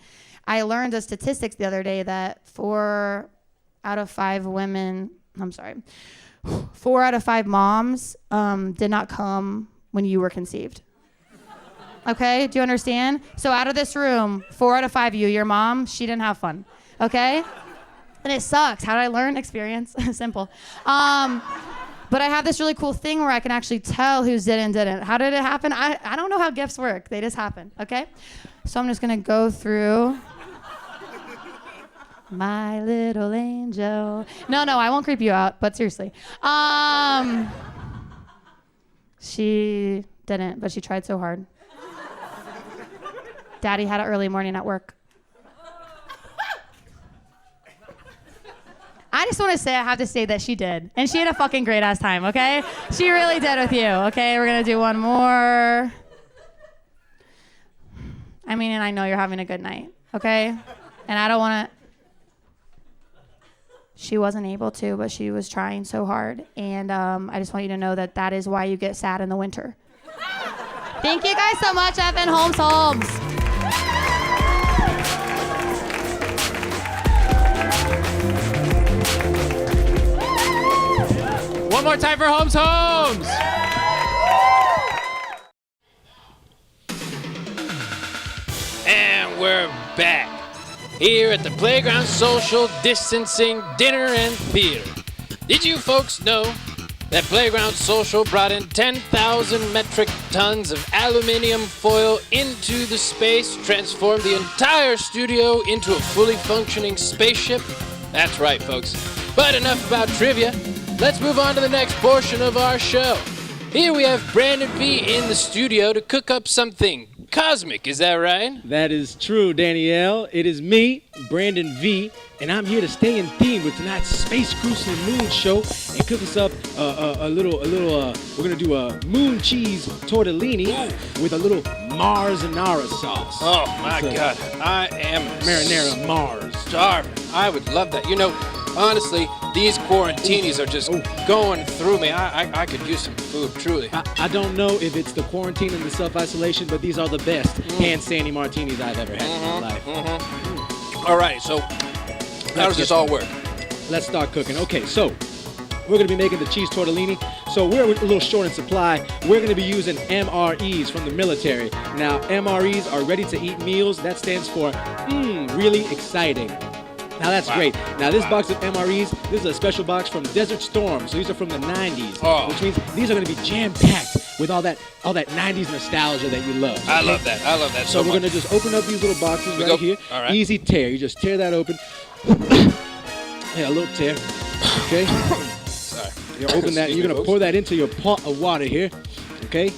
I learned the statistics the other day that 4 out of 5 moms did not come when you were conceived. Okay, do you understand? So out of this room, 4 out of 5 of you, your mom, she didn't have fun, okay? And it sucks. How did I learn? Experience, simple. But I have this really cool thing where I can actually tell who's did and didn't. How did it happen? I don't know how gifts work. They just happen, okay? So I'm just gonna go through my little angel. No, I won't creep you out, but seriously. She didn't, but she tried so hard. Daddy had an early morning at work. I just want to say, I have to say that she did. And she had a fucking great ass time, okay? She really did with you, okay? We're going to do one more. I mean, and I know you're having a good night, okay? And I don't want to. She wasn't able to, but she was trying so hard. And I just want you to know that that is why you get sad in the winter. Thank you guys so much, Evan Holmes. One more time for Holmes. And we're back here at the Playground Social Distancing Dinner and Theater. Did you folks know that Playground Social brought in 10,000 metric tons of aluminum foil into the space, transformed the entire studio into a fully functioning spaceship? That's right, folks. But enough about trivia. Let's move on to the next portion of our show. Here we have Brandon V in the studio to cook up something cosmic, is that right? That is true, Danielle. It is me, Brandon V, and I'm here to stay in theme with tonight's Space Cruise to the Moon show and cook us up a little. We're gonna do a moon cheese tortellini with a little marinara sauce. Oh my God, I am marinara Mars. Starving. I would love that. You know, honestly, these quarantinis are just going through me. I could use some food, truly. I don't know if it's the quarantine and the self-isolation, but these are the best hand sandy martinis I've ever had in my life. All right, so how does this all work? let's start cooking. Okay, so we're gonna be making the cheese tortellini. So we're a little short in supply. We're gonna be using MREs from the military. Now, MREs are ready to eat meals. That stands for really exciting. Now that's great. Now this box of MREs, this is a special box from Desert Storm. So these are from the 90s, which means these are gonna be jam-packed with all that 90s nostalgia that you love. I love that. I love that so so we're much. gonna just open up these little boxes right here. All right. Easy tear. You just tear that open. Yeah, a little tear. Okay. Sorry. You open that. You're gonna pour that into your pot of water here. Okay.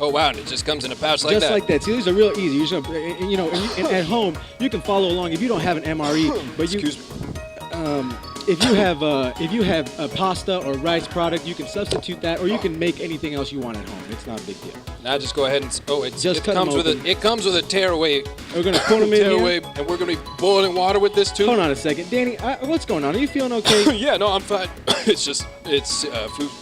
Oh wow! And it just comes in a pouch like Just that. like that. See, these are real easy. You just, and at home you can follow along if you don't have an MRE. But you, if you have a pasta or rice product, you can substitute that, or you can make anything else you want at home. It's not a big deal. Now just go ahead and Just it cut comes them with open. it comes with a tearaway. We're gonna put them in here. Tearaway, and we're gonna be boiling water with this too. Hold on a second, Danny. What's going on? Are you feeling okay? Yeah, no, I'm fine. It's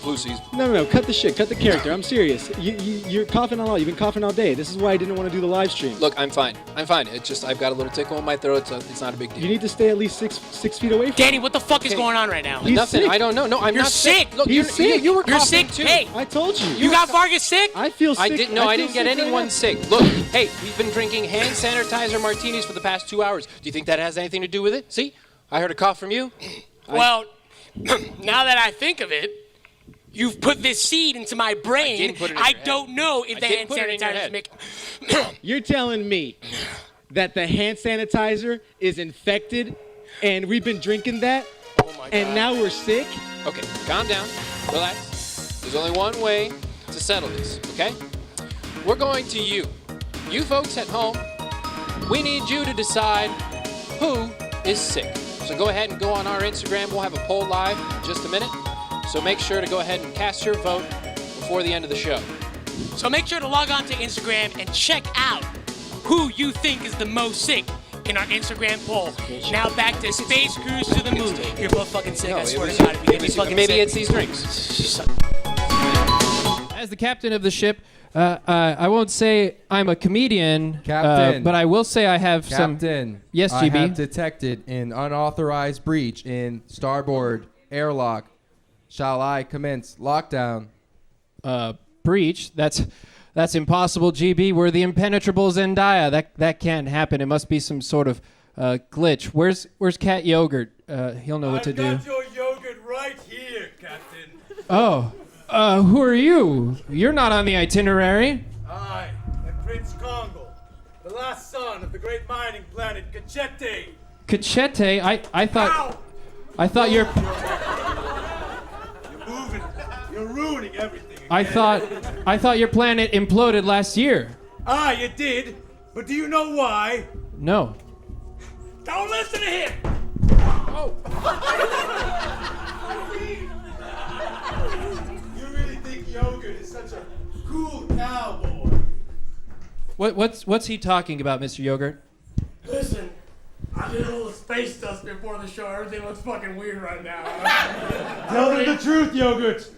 flu season. No. Cut the shit. Cut the character. I'm serious. You're coughing all. You've been coughing all day. This is why I didn't want to do the live stream. Look, I'm fine. It's just I've got a little tickle in my throat. So it's not a big deal. You need to stay at least six feet away from Danny, what the fuck is going on right now? He's Nothing. sick. I don't know. No, I'm You're not sick. Look, He's sick. You were You're coughing sick. too. Hey, I told you. you got Vargas sick? I feel sick. I didn't. No, I didn't feel get sick right anyone now. sick. Look, hey, we've been drinking hand sanitizer martinis for the past 2 hours. Do you think that has anything to do with it? See, I heard a cough from you. Well, now that I think of it, you've put this seed into my brain. didn't put it in I your head. don't know if I the hand didn't put it in your sanitizer is head. making. You're telling me that the hand sanitizer is infected, and we've been drinking that, and now we're sick? Okay, calm down, relax. There's only one way to settle this, okay? We're going to you. You folks at home, we need you to decide who is sick. So go ahead and go on our Instagram. We'll have a poll live in just a minute. So make sure to go ahead and cast your vote before the end of the show. So make sure to log on to Instagram and check out who you think is the most sick in our Instagram poll. Now back to Space Cruise to the Moon. You're both fucking sick, I swear to God. If you get me fucking Maybe sick. it's these drinks. As the captain of the ship, I won't say I'm a comedian, Captain. but I will say I have Captain. Yes, I GB. have detected an unauthorized breach in starboard airlock. Shall I commence lockdown? Breach? That's impossible, GB. We're the impenetrable Zendaya. That can't happen. It must be some sort of glitch. Where's Cat Yogurt? He'll know what to do. I've got your yogurt right here, Captain. Oh, who are you? You're not on the itinerary. I am Prince Congal, the last son of the great mining planet Cachete. Cachete? I thought you're. You're moving. You're ruining everything. I thought your planet imploded last year. Ah, you did. But do you know why? No. Don't listen to him. Oh. You really think yogurt is such a cool cowboy? What's he talking about, Mr. Yogurt? Listen, I did a little space dust before the show. Everything looks fucking weird right now. Tell them the truth, Yogurt.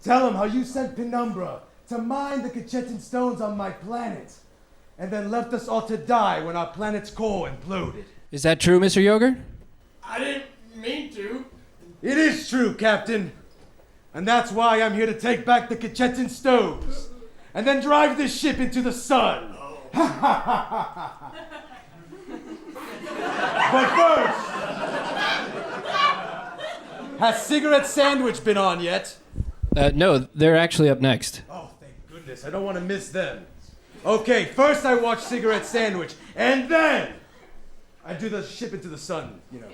Tell them how you sent Penumbra to mine the Cachetan stones on my planet, and then left us all to die when our planet's core imploded. Is that true, Mr. Yogurt? I didn't mean to. It is true, Captain. And that's why I'm here to take back the Cachetan stones, and then drive this ship into the sun. But first, has Cigarette Sandwich been on yet? No, they're actually up next. Oh, thank goodness. I don't want to miss them. Okay, first I watch Cigarette Sandwich, and then I do the ship into the sun, you know.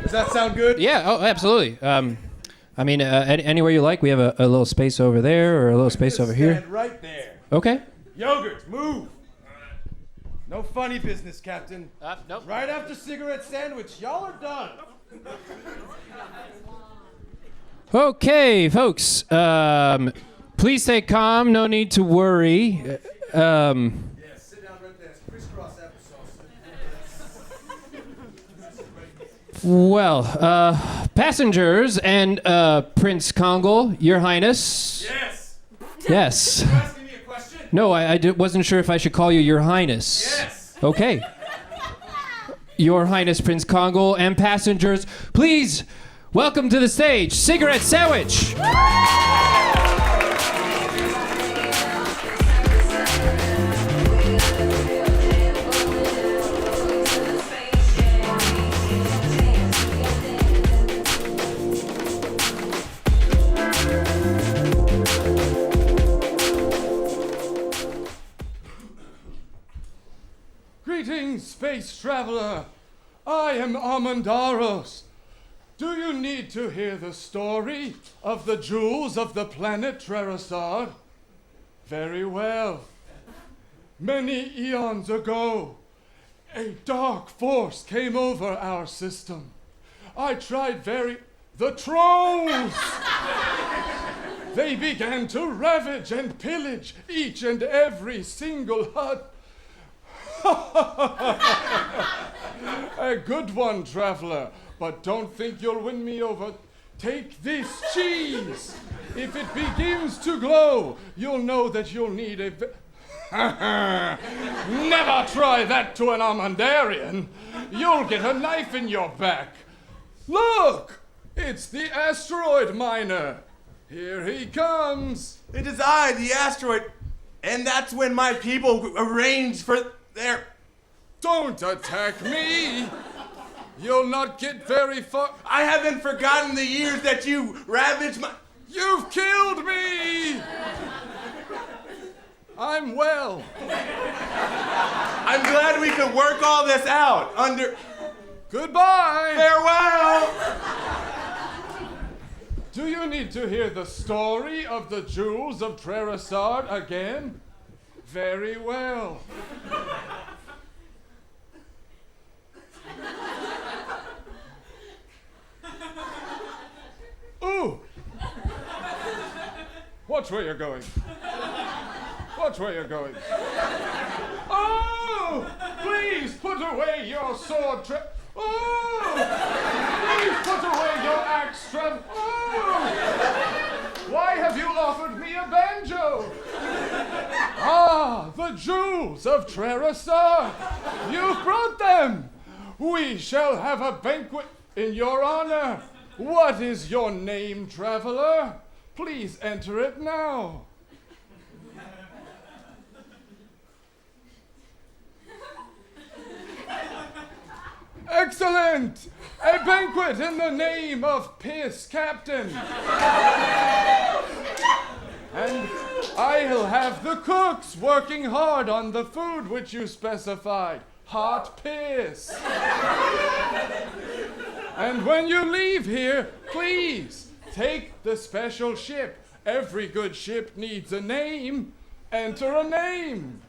Does that sound good? Yeah, oh, absolutely. I mean, anywhere you like. We have a little space over there or a little space over here. Stand right there. Okay. Yogurt, move. No funny business, Captain. Nope. Right after Cigarette Sandwich, y'all are done. Okay, folks. Please stay calm. No need to worry. Yeah, sit down right there. It's crisscross applesauce. Well, passengers and Prince Congal, Your Highness. Yes. Yes. You asking me a question? No, wasn't sure if I should call you Your Highness. Yes. Okay. Your Highness Prince Kongol, and passengers, please welcome to the stage, Cigarette Sandwich. Greetings, space traveler. I am Amandaros. Do you need to hear the story of the jewels of the planet Trerisard? Very well. Many eons ago, a dark force came over our system. I tried The trolls! They began to ravage and pillage each and every single hut. A good one, traveler, but don't think you'll win me over. Take this cheese. If it begins to glow, you'll know that you'll need a... Never try that to an Armandarian. You'll get a knife in your back. Look! It's the asteroid miner. Here he comes. It is I, the asteroid. And that's when my people arranged for their... Don't attack me. You'll not get very far. I haven't forgotten the years that you ravaged my... You've killed me! I'm well. I'm glad we could work all this out under... Goodbye! Farewell! Do you need to hear the story of the jewels of Trerisard again? Very well. Ooh! Watch where you're going. Watch where you're going. Oh! Please put away your sword, Oh! Please put away your axe, Oh! Why have you offered me a banjo? Ah, the jewels of Trerisard. You've brought them. We shall have a banquet in your honor. What is your name, traveler? Please enter it now. Excellent! A banquet in the name of Piss Captain. And I'll have the cooks working hard on the food which you specified. Hot piss. And when you leave here, please take the special ship. Every good ship needs a name. Enter a name.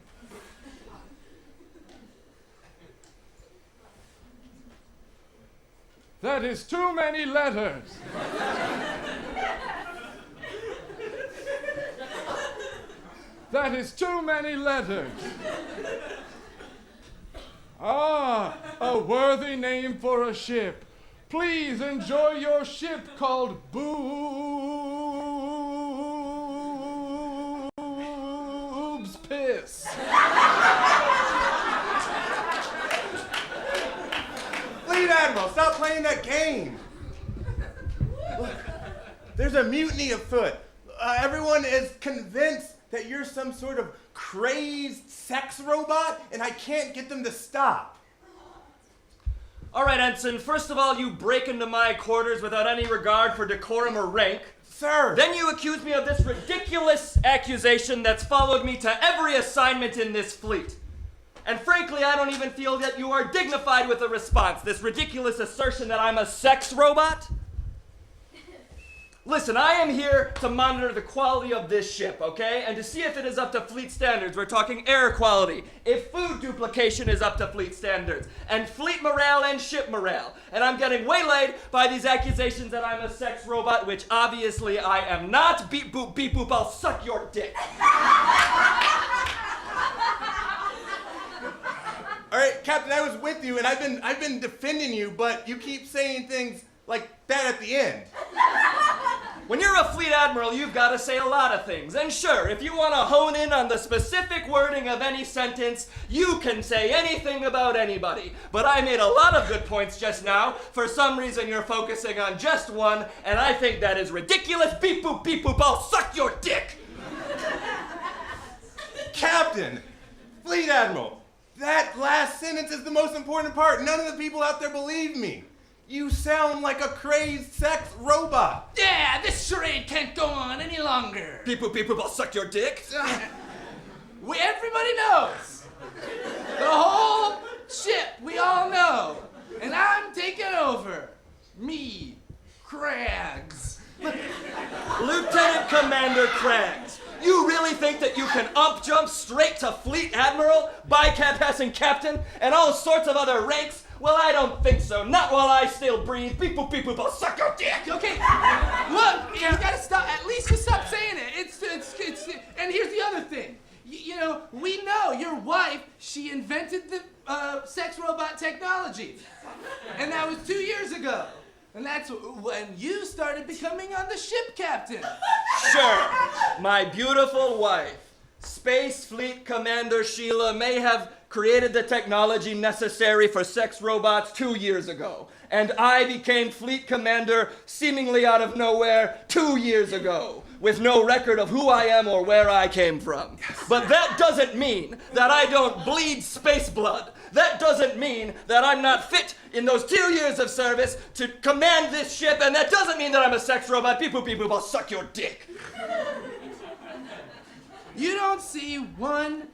That is too many letters. That is too many letters. Ah, a worthy name for a ship. Please enjoy your ship called Boobs Piss. Fleet Admiral, stop playing that game. Look, there's a mutiny afoot. Everyone is convinced that you're some sort of crazed sex robot, and I can't get them to stop. All right, Ensign. First of all, you break into my quarters without any regard for decorum or rank. Sir! Then you accuse me of this ridiculous accusation that's followed me to every assignment in this fleet. And frankly, I don't even feel that you are dignified with a response. This ridiculous assertion that I'm a sex robot? Listen, I am here to monitor the quality of this ship, okay? And to see if it is up to fleet standards. We're talking air quality, if food duplication is up to fleet standards, and fleet morale and ship morale. And I'm getting waylaid by these accusations that I'm a sex robot, which obviously I am not. Beep boop, I'll suck your dick. All right, Captain, I was with you, and I've been defending you, but you keep saying things like that at the end. When you're a fleet admiral, you've got to say a lot of things. And sure, if you want to hone in on the specific wording of any sentence, you can say anything about anybody. But I made a lot of good points just now. For some reason, you're focusing on just one, and I think that is ridiculous. Beep boop, I'll suck your dick. Captain, Fleet Admiral, that last sentence is the most important part. None of the people out there believe me. You sound like a crazed sex robot. Yeah, this charade can't go on any longer. Beep boop, I'll suck your dick. Everybody knows. The whole ship, we all know. And I'm taking over. Me, Craggs. Lieutenant Commander Craggs, you really think that you can up-jump straight to Fleet Admiral, bypassing Captain, and all sorts of other ranks? Well, I don't think so. Not while I still breathe. Beep boop, I'll suck your dick. Okay, look, you gotta stop. At least you stop saying it. It's. And here's the other thing. You know, we know your wife. She invented the sex robot technology, and that was 2 years ago. And that's when you started becoming on the ship captain. Sure, my beautiful wife, Space Fleet Commander Sheila, may have created the technology necessary for sex robots 2 years ago. And I became Fleet Commander seemingly out of nowhere 2 years ago, with no record of who I am or where I came from. But that doesn't mean that I don't bleed space blood. That doesn't mean that I'm not fit in those 2 years of service to command this ship, and that doesn't mean that I'm a sex robot. Beep boop, I'll suck your dick. You don't see one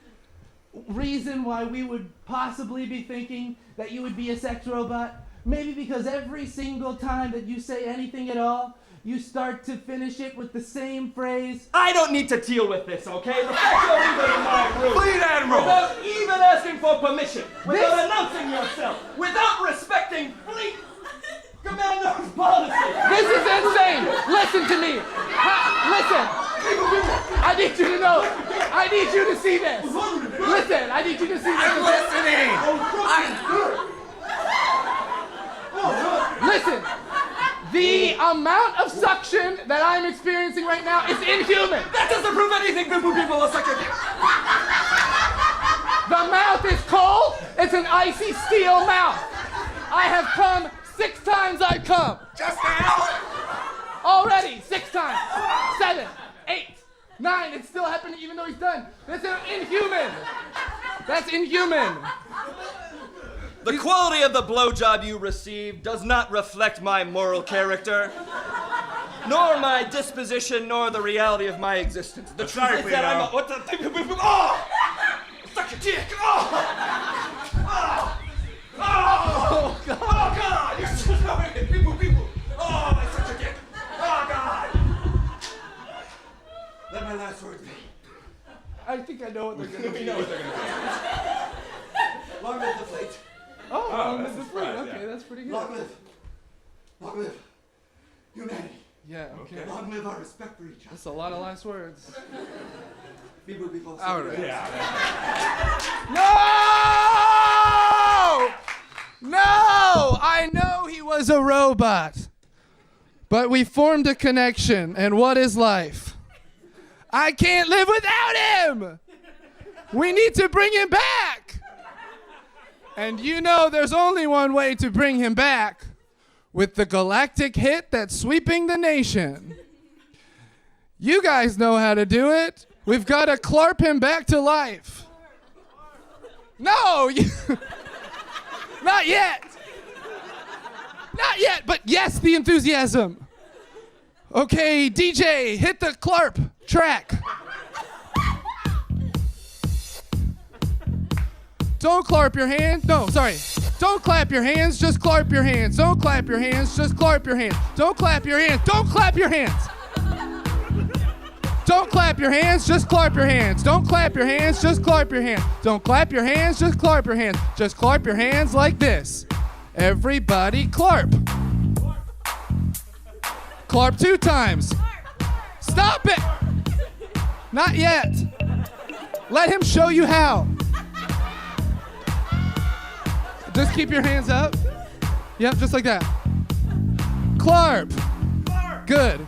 reason why we would possibly be thinking that you would be a sex robot? Maybe because every single time that you say anything at all, you start to finish it with the same phrase. I don't need to deal with this, okay? The fact you're even in my room. Fleet Admiral! Without even asking for permission, without announcing yourself, without respecting Fleet Commander's policy. This is insane! Listen to me! Listen! I need you to know. I need you to see this. Listen, I need you to see this. I'm listening! Listen! The amount of suction that I'm experiencing right now is inhuman. That doesn't prove anything, people will suck your dick. The mouth is cold. It's an icy steel mouth. I have come 6 times. I've come. Just now? Already 6 times. 7, 8, 9. It's still happening even though he's done. That's inhuman. That's inhuman. The quality of the blowjob you received does not reflect my moral character, nor my disposition, nor the reality of my existence. The truth is that I'm a... What the... Oh! Suck your dick! Oh! Oh! Oh! God! Oh, God! You're so sorry! People! Oh, I suck your dick! Oh, God! Let my last words be. I think I know what they're going to be. Long live the fleet. Oh, long live the fleet. surprise, Okay, yeah. that's pretty good. Long live humanity. Yeah, okay. Long live our respect for each other. That's a lot of last words. People. All right. Yeah. No! I know he was a robot. But we formed a connection, and what is life? I can't live without him! We need to bring him back! And you know there's only one way to bring him back, with the galactic hit that's sweeping the nation. You guys know how to do it. We've got to clarp him back to life. No! Not yet! Not yet, but yes, the enthusiasm. Okay, DJ, hit the clarp track. Don't clarp your hands. No, sorry. Don't clap your hands, just clarp your hands. Don't clap your hands, just clarp your hands. Don't clap your hands. Don't clap your hands. Don't clap your hands, just clap your hands. Don't clap your hands, just clap your hands. Don't clap your hands, just clap your hands. Just clap your hands like this. Everybody clarp. Clarp 2 times. Stop it! Not yet. Let him show you how. Just keep your hands up. Yep, just like that. Clarp. Good.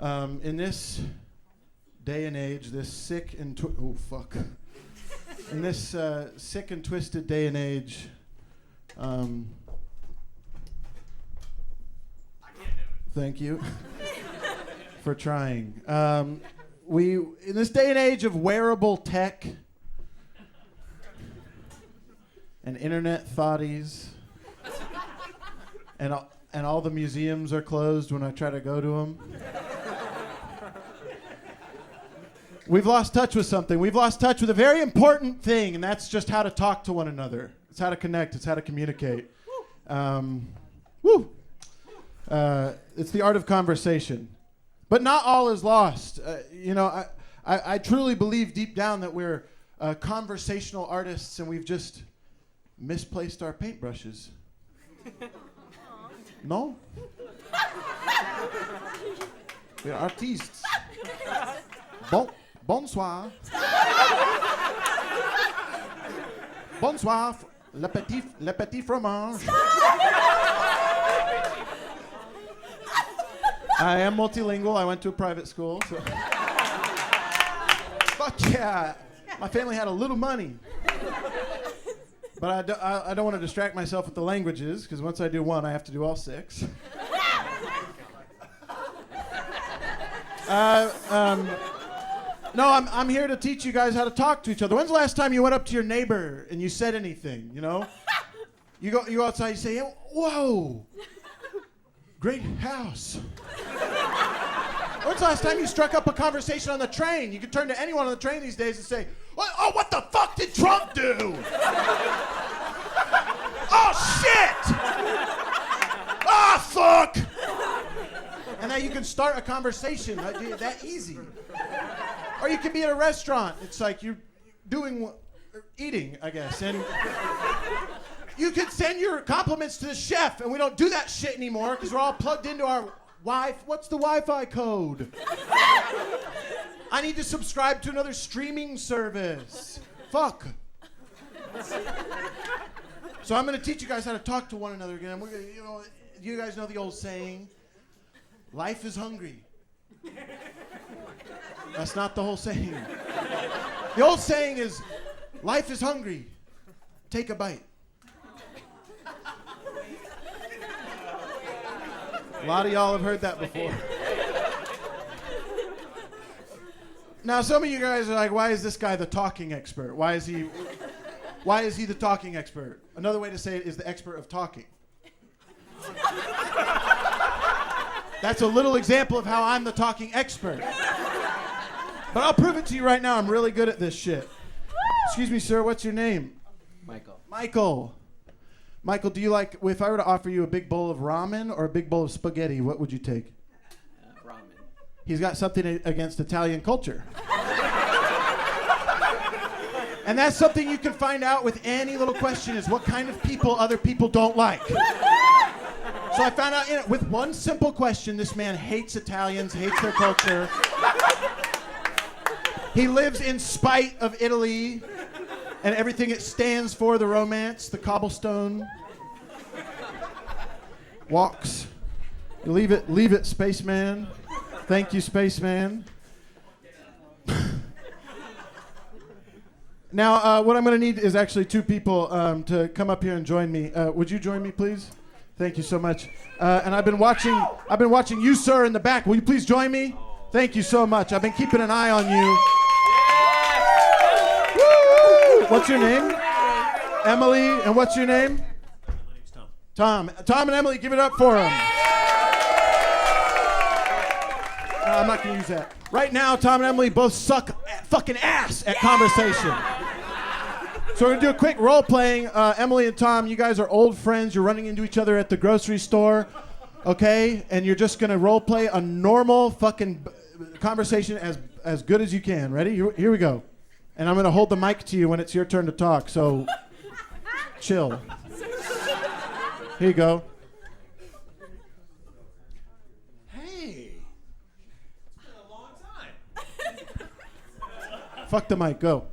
In this day and age, this sick and in this sick and twisted day and age, thank you for trying. In this day and age of wearable tech and internet thotties, and all the museums are closed when I try to go to them. We've lost touch with something. We've lost touch with a very important thing, and that's just how to talk to one another. It's how to connect. It's how to communicate. It's the art of conversation. But not all is lost. I truly believe deep down that we're conversational artists, and we've just misplaced our paintbrushes. No? We're artistes. Bonsoir. Bonsoir, le petit fromage. I am multilingual. I went to a private school. So. Fuck yeah. My family had a little money. But I don't want to distract myself with the languages, because once I do one, I have to do all 6. No, I'm here to teach you guys how to talk to each other. When's the last time you went up to your neighbor and you said anything, you know? You go outside, you say, whoa, great house. When's the last time you struck up a conversation on the train? You can turn to anyone on the train these days and say, what the fuck did Trump do? Oh, shit! Ah, fuck! And now you can start a conversation that easy. Or you can be at a restaurant. It's like you're eating, I guess. And you could send your compliments to the chef, and we don't do that shit anymore because we're all plugged into our what's the Wi-Fi code? I need to subscribe to another streaming service. Fuck. So I'm going to teach you guys how to talk to one another again. We're gonna, you guys know the old saying, life is hungry. That's not the whole saying. The old saying is, life is hungry. Take a bite. A lot of y'all have heard that before. Now, some of you guys are like, why is this guy the talking expert? Why is he the talking expert? Another way to say it is the expert of talking. That's a little example of how I'm the talking expert. But I'll prove it to you right now. I'm really good at this shit. Excuse me, sir. What's your name? Michael. Michael, do you like, if I were to offer you a big bowl of ramen or a big bowl of spaghetti, what would you take? Ramen. He's got something against Italian culture. And that's something you can find out with any little question, is what kind of people other people don't like. So I found out with one simple question, this man hates Italians, hates their culture. He lives in spite of Italy and everything it stands for, the romance, the cobblestone. Walks. Leave it, spaceman. Thank you, spaceman. Now, what I'm going to need is actually 2 people to come up here and join me. Would you join me, please? Thank you so much. And I've been watching you, sir, in the back. Will you please join me? Thank you so much. I've been keeping an eye on you. Woo! What's your name? Emily. And what's your name? My name's Tom. Tom and Emily, give it up for them. No, I'm not going to use that. Right now, Tom and Emily both suck fucking ass at conversation. So we're going to do a quick role playing. Emily and Tom, you guys are old friends. You're running into each other at the grocery store, okay? And you're just going to role play a normal fucking conversation as good as you can. Ready? Here we go. And I'm going to hold the mic to you when it's your turn to talk, so chill. Here you go. Hey. It's been a long time. Fuck the mic, go.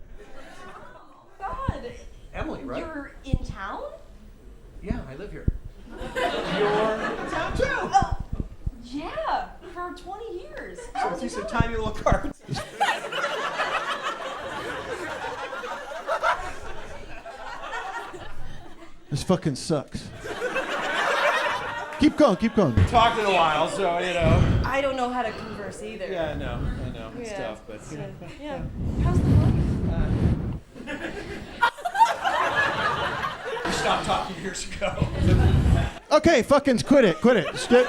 God. Emily, right? You're in town? Yeah, I live here. You're in town too? Yeah, for 20 years. These are tiny little cards. This fucking sucks. Keep going, keep going. Talked in a while, so you know. I don't know how to converse either. Yeah, I know. It's Yeah. tough, but you know. Yeah. How's the book? You stopped talking years ago. Okay, fucking quit it. Just get...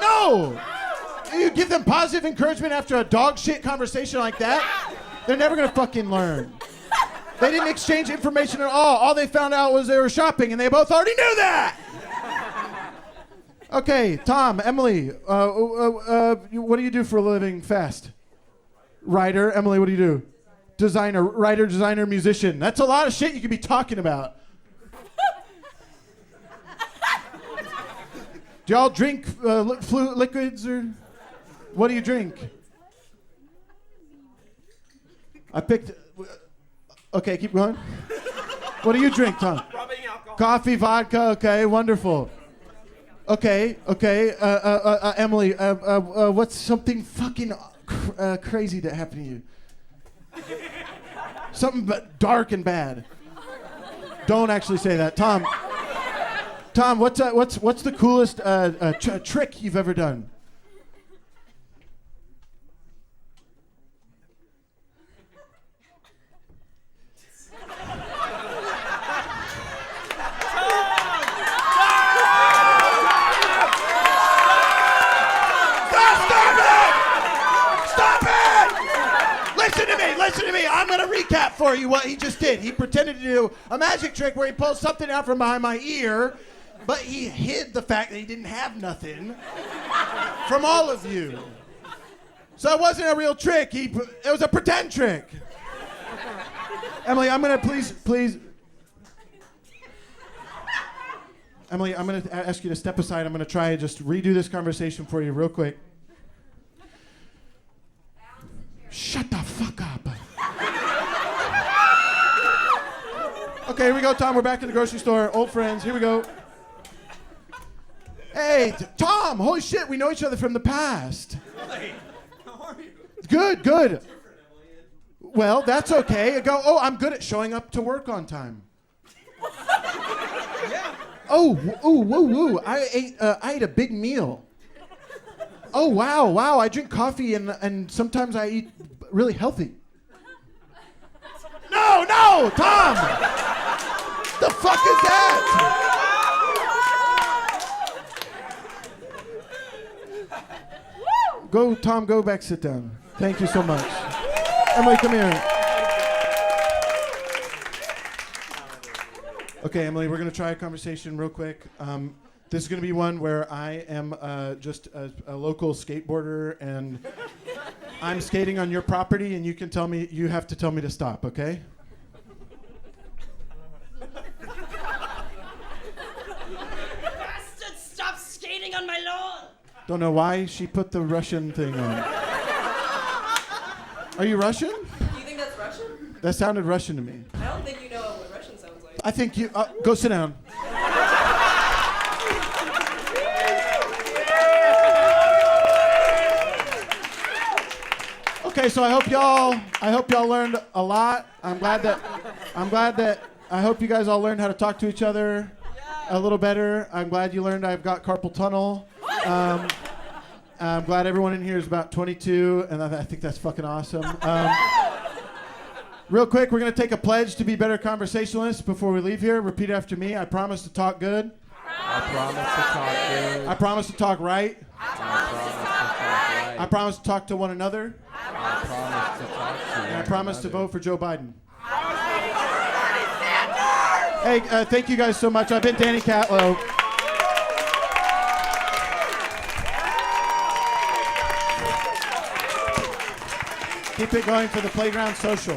No! You give them positive encouragement after a dog shit conversation like that? They're never gonna fucking learn. They didn't exchange information at all. All they found out was they were shopping, and they both already knew that! Okay, Tom, Emily, what do you do for a living fast? Writer. Emily, what do you do? Writer, designer, musician. That's a lot of shit you could be talking about. Do y'all drink liquids or what do you drink? I picked. Okay, keep going. What do you drink, Tom? Coffee, vodka. Okay, wonderful. Okay. Emily, what's something fucking crazy that happened to you? Something dark and bad. Don't actually say that, Tom. Tom, what's the coolest trick you've ever done? Listen to me. I'm going to recap for you what he just did. He pretended to do a magic trick where he pulls something out from behind my ear, but he hid the fact that he didn't have nothing from all of you. So it wasn't a real trick. It was a pretend trick. Emily, I'm going to please. Emily, I'm going to ask you to step aside. I'm going to try and just redo this conversation for you real quick. Shut the fuck up. Okay, here we go, Tom. We're back to the grocery store. Old friends. Here we go. Hey, Tom. Holy shit. We know each other from the past. Hey, how are you? Good. Well, that's okay. I'm good at showing up to work on time. Yeah. Woo. I ate a big meal. Oh, wow. I drink coffee and sometimes I eat really healthy. No, Tom! The fuck is that? Tom, go back, sit down. Thank you so much. Emily, come here. Okay, Emily, we're going to try a conversation real quick. This is going to be one where I am just a local skateboarder, and I'm skating on your property, and you have to tell me to stop, okay? Bastard, stop skating on my lawn! Don't know why she put the Russian thing on. Are you Russian? Do you think that's Russian? That sounded Russian to me. I don't think you know what Russian sounds like. I think you... go sit down. Okay, so I hope y'all learned a lot. I hope you guys all learned how to talk to each other a little better. I'm glad you learned I've got carpal tunnel. I'm glad everyone in here is about 22, and I think that's fucking awesome. Real quick, we're going to take a pledge to be better conversationalists before we leave here. Repeat after me. I promise to talk good. I promise to talk good. I promise to talk right. I promise to talk to one another. I promise to talk to And I one promise to another. vote for Joe Biden. Hey, thank you guys so much. I've been Danny Catlow. Keep it going for the Playground Social.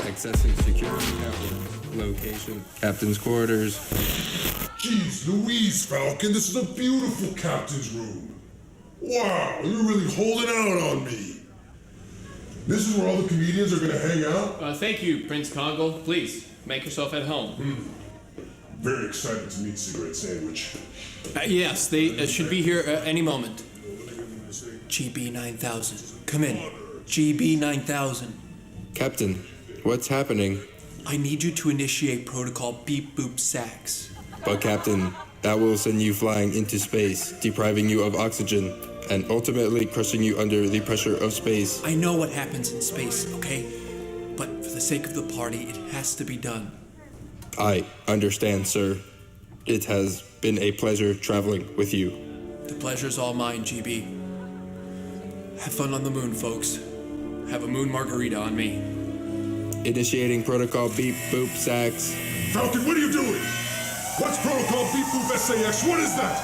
Accessing security location, captain's quarters. Jeez Louise, Falcon, this is a beautiful captain's room. Wow, you're really holding out on me. This is where all the comedians are gonna hang out? Thank you, Prince Congle. Please, make yourself at home. Very excited to meet Cigarette Sandwich. Yes, they should be here any moment. GB 9000. Come in. GB 9000. Captain, what's happening? I need you to initiate protocol beep boop sax. But Captain, that will send you flying into space, depriving you of oxygen, and ultimately crushing you under the pressure of space. I know what happens in space, okay? But for the sake of the party, it has to be done. I understand, sir. It has been a pleasure traveling with you. The pleasure's all mine, GB. Have fun on the moon, folks. Have a moon margarita on me. Initiating protocol beep boop sax. Falcon, what are you doing? What's protocol beep boop SAX? What is that?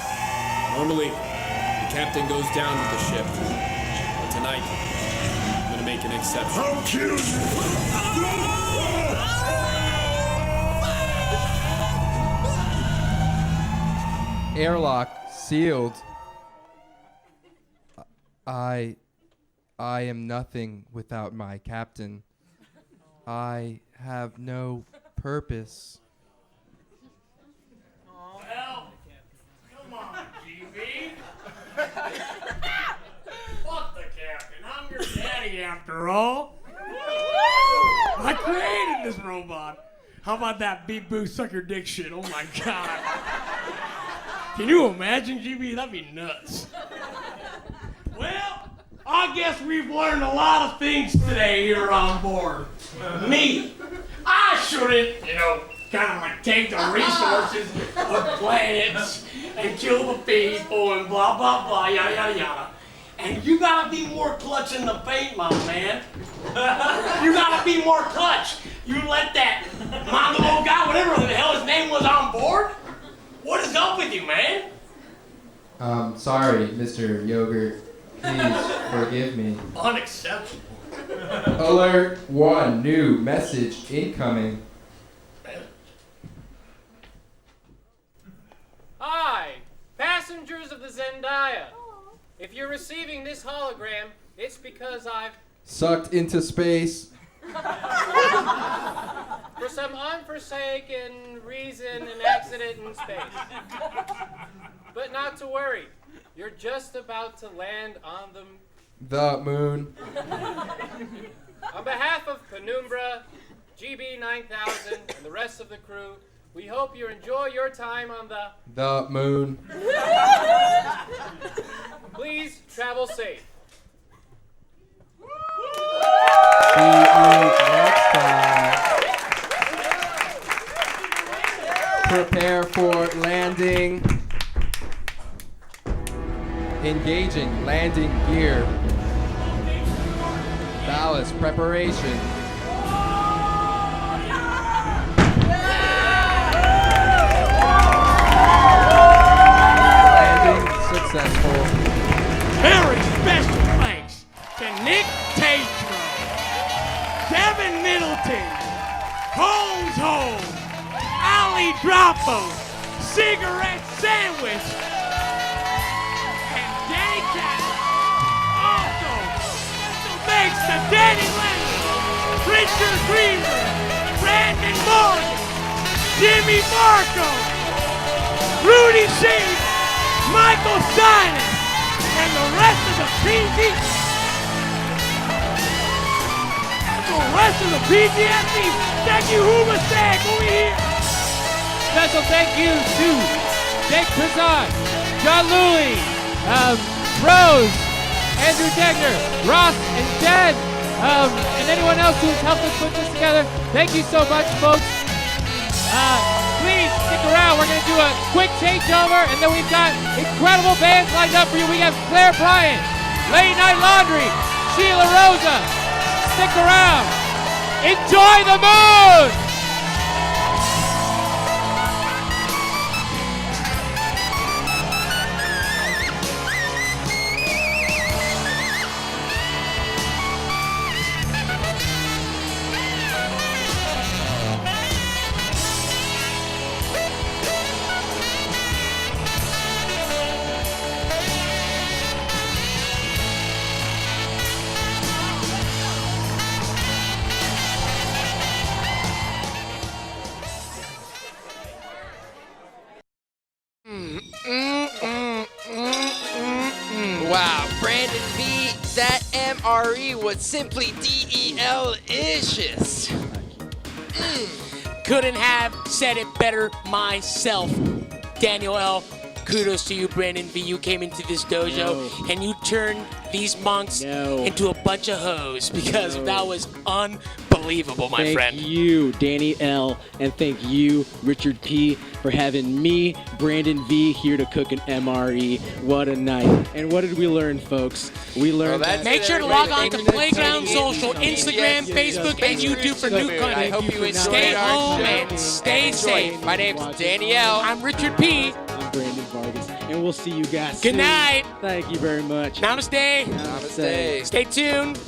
Normally, the captain goes down with the ship. But tonight, I'm gonna make an exception. I'll kill you! Airlock sealed. I am nothing without my captain. I have no purpose. Well, come on, GB. Fuck the captain. I'm your daddy after all. I created this robot. How about that beep boo suck your dick shit? Oh my god. Can you imagine, GB? That'd be nuts. Well, I guess we've learned a lot of things today here on board. Me, I shouldn't, kind of like take the resources of planets and kill the people and blah, blah, blah, yada, yada, yada. And you gotta be more clutch in the paint, my man. You gotta be more clutch. You let that Mongolo guy, whatever the hell his name was, on board? What is up with you, man? Sorry, Mr. Yogurt. Please forgive me. Unacceptable. Alert 1, new message incoming. Hi, passengers of the Zendaya. If you're receiving this hologram, it's because I've Sucked into space. for some unforsaken reason an accident in space. But not to worry, you're just about to land on The moon. On behalf of Penumbra, GB 9000, and the rest of the crew, we hope you enjoy your time on The moon. Please travel safe. See you next time. Prepare for landing. Engaging landing gear. Ballast preparation. Landing successful. Very special thanks to Nick Tatro, Devin Middleton, Holmes Holmes, Ali Dropo, Cigarette Sandwich, and Danny Cat. Also, special thanks to Danny Leonard, Richard Greenberg, Brandon Morgan, Jimmy Marco, Rudy Sheen, Michael Simon, and the rest of the PGS. The rest of the PGS team. Thank you, Huma Sag, over here. Special thank you to Jake Pizan, John Louie, Rose, Andrew Degner, Ross, and Jen, and anyone else who's helped us put this together. Thank you so much, folks. Please stick around. We're going to do a quick changeover, and then we've got incredible bands lined up for you. We have Claire Bryant, Late Night Laundry, Sheila Rosa. Stick around. Enjoy the moon! MRE was simply DEL-icious. Couldn't have said it better myself. Daniel L., kudos to you, Brandon V. You came into this dojo and you turned these monks into a bunch of hoes because that was unbelievable, my friend. Thank you, Danny L., and thank you, Richard P., for having me, Brandon V., here to cook an MRE. What a night. And what did we learn, folks? We learned that... Make sure to log on to Playground Social, Instagram, Facebook, and YouTube for new content. I hope you enjoyed Stay our home show. and stay safe. My name's Danielle. I'm Richard P. I'm Brandon Vargas, and we'll see you guys Good soon. night. Thank you very much. Namaste. Namaste. Stay tuned.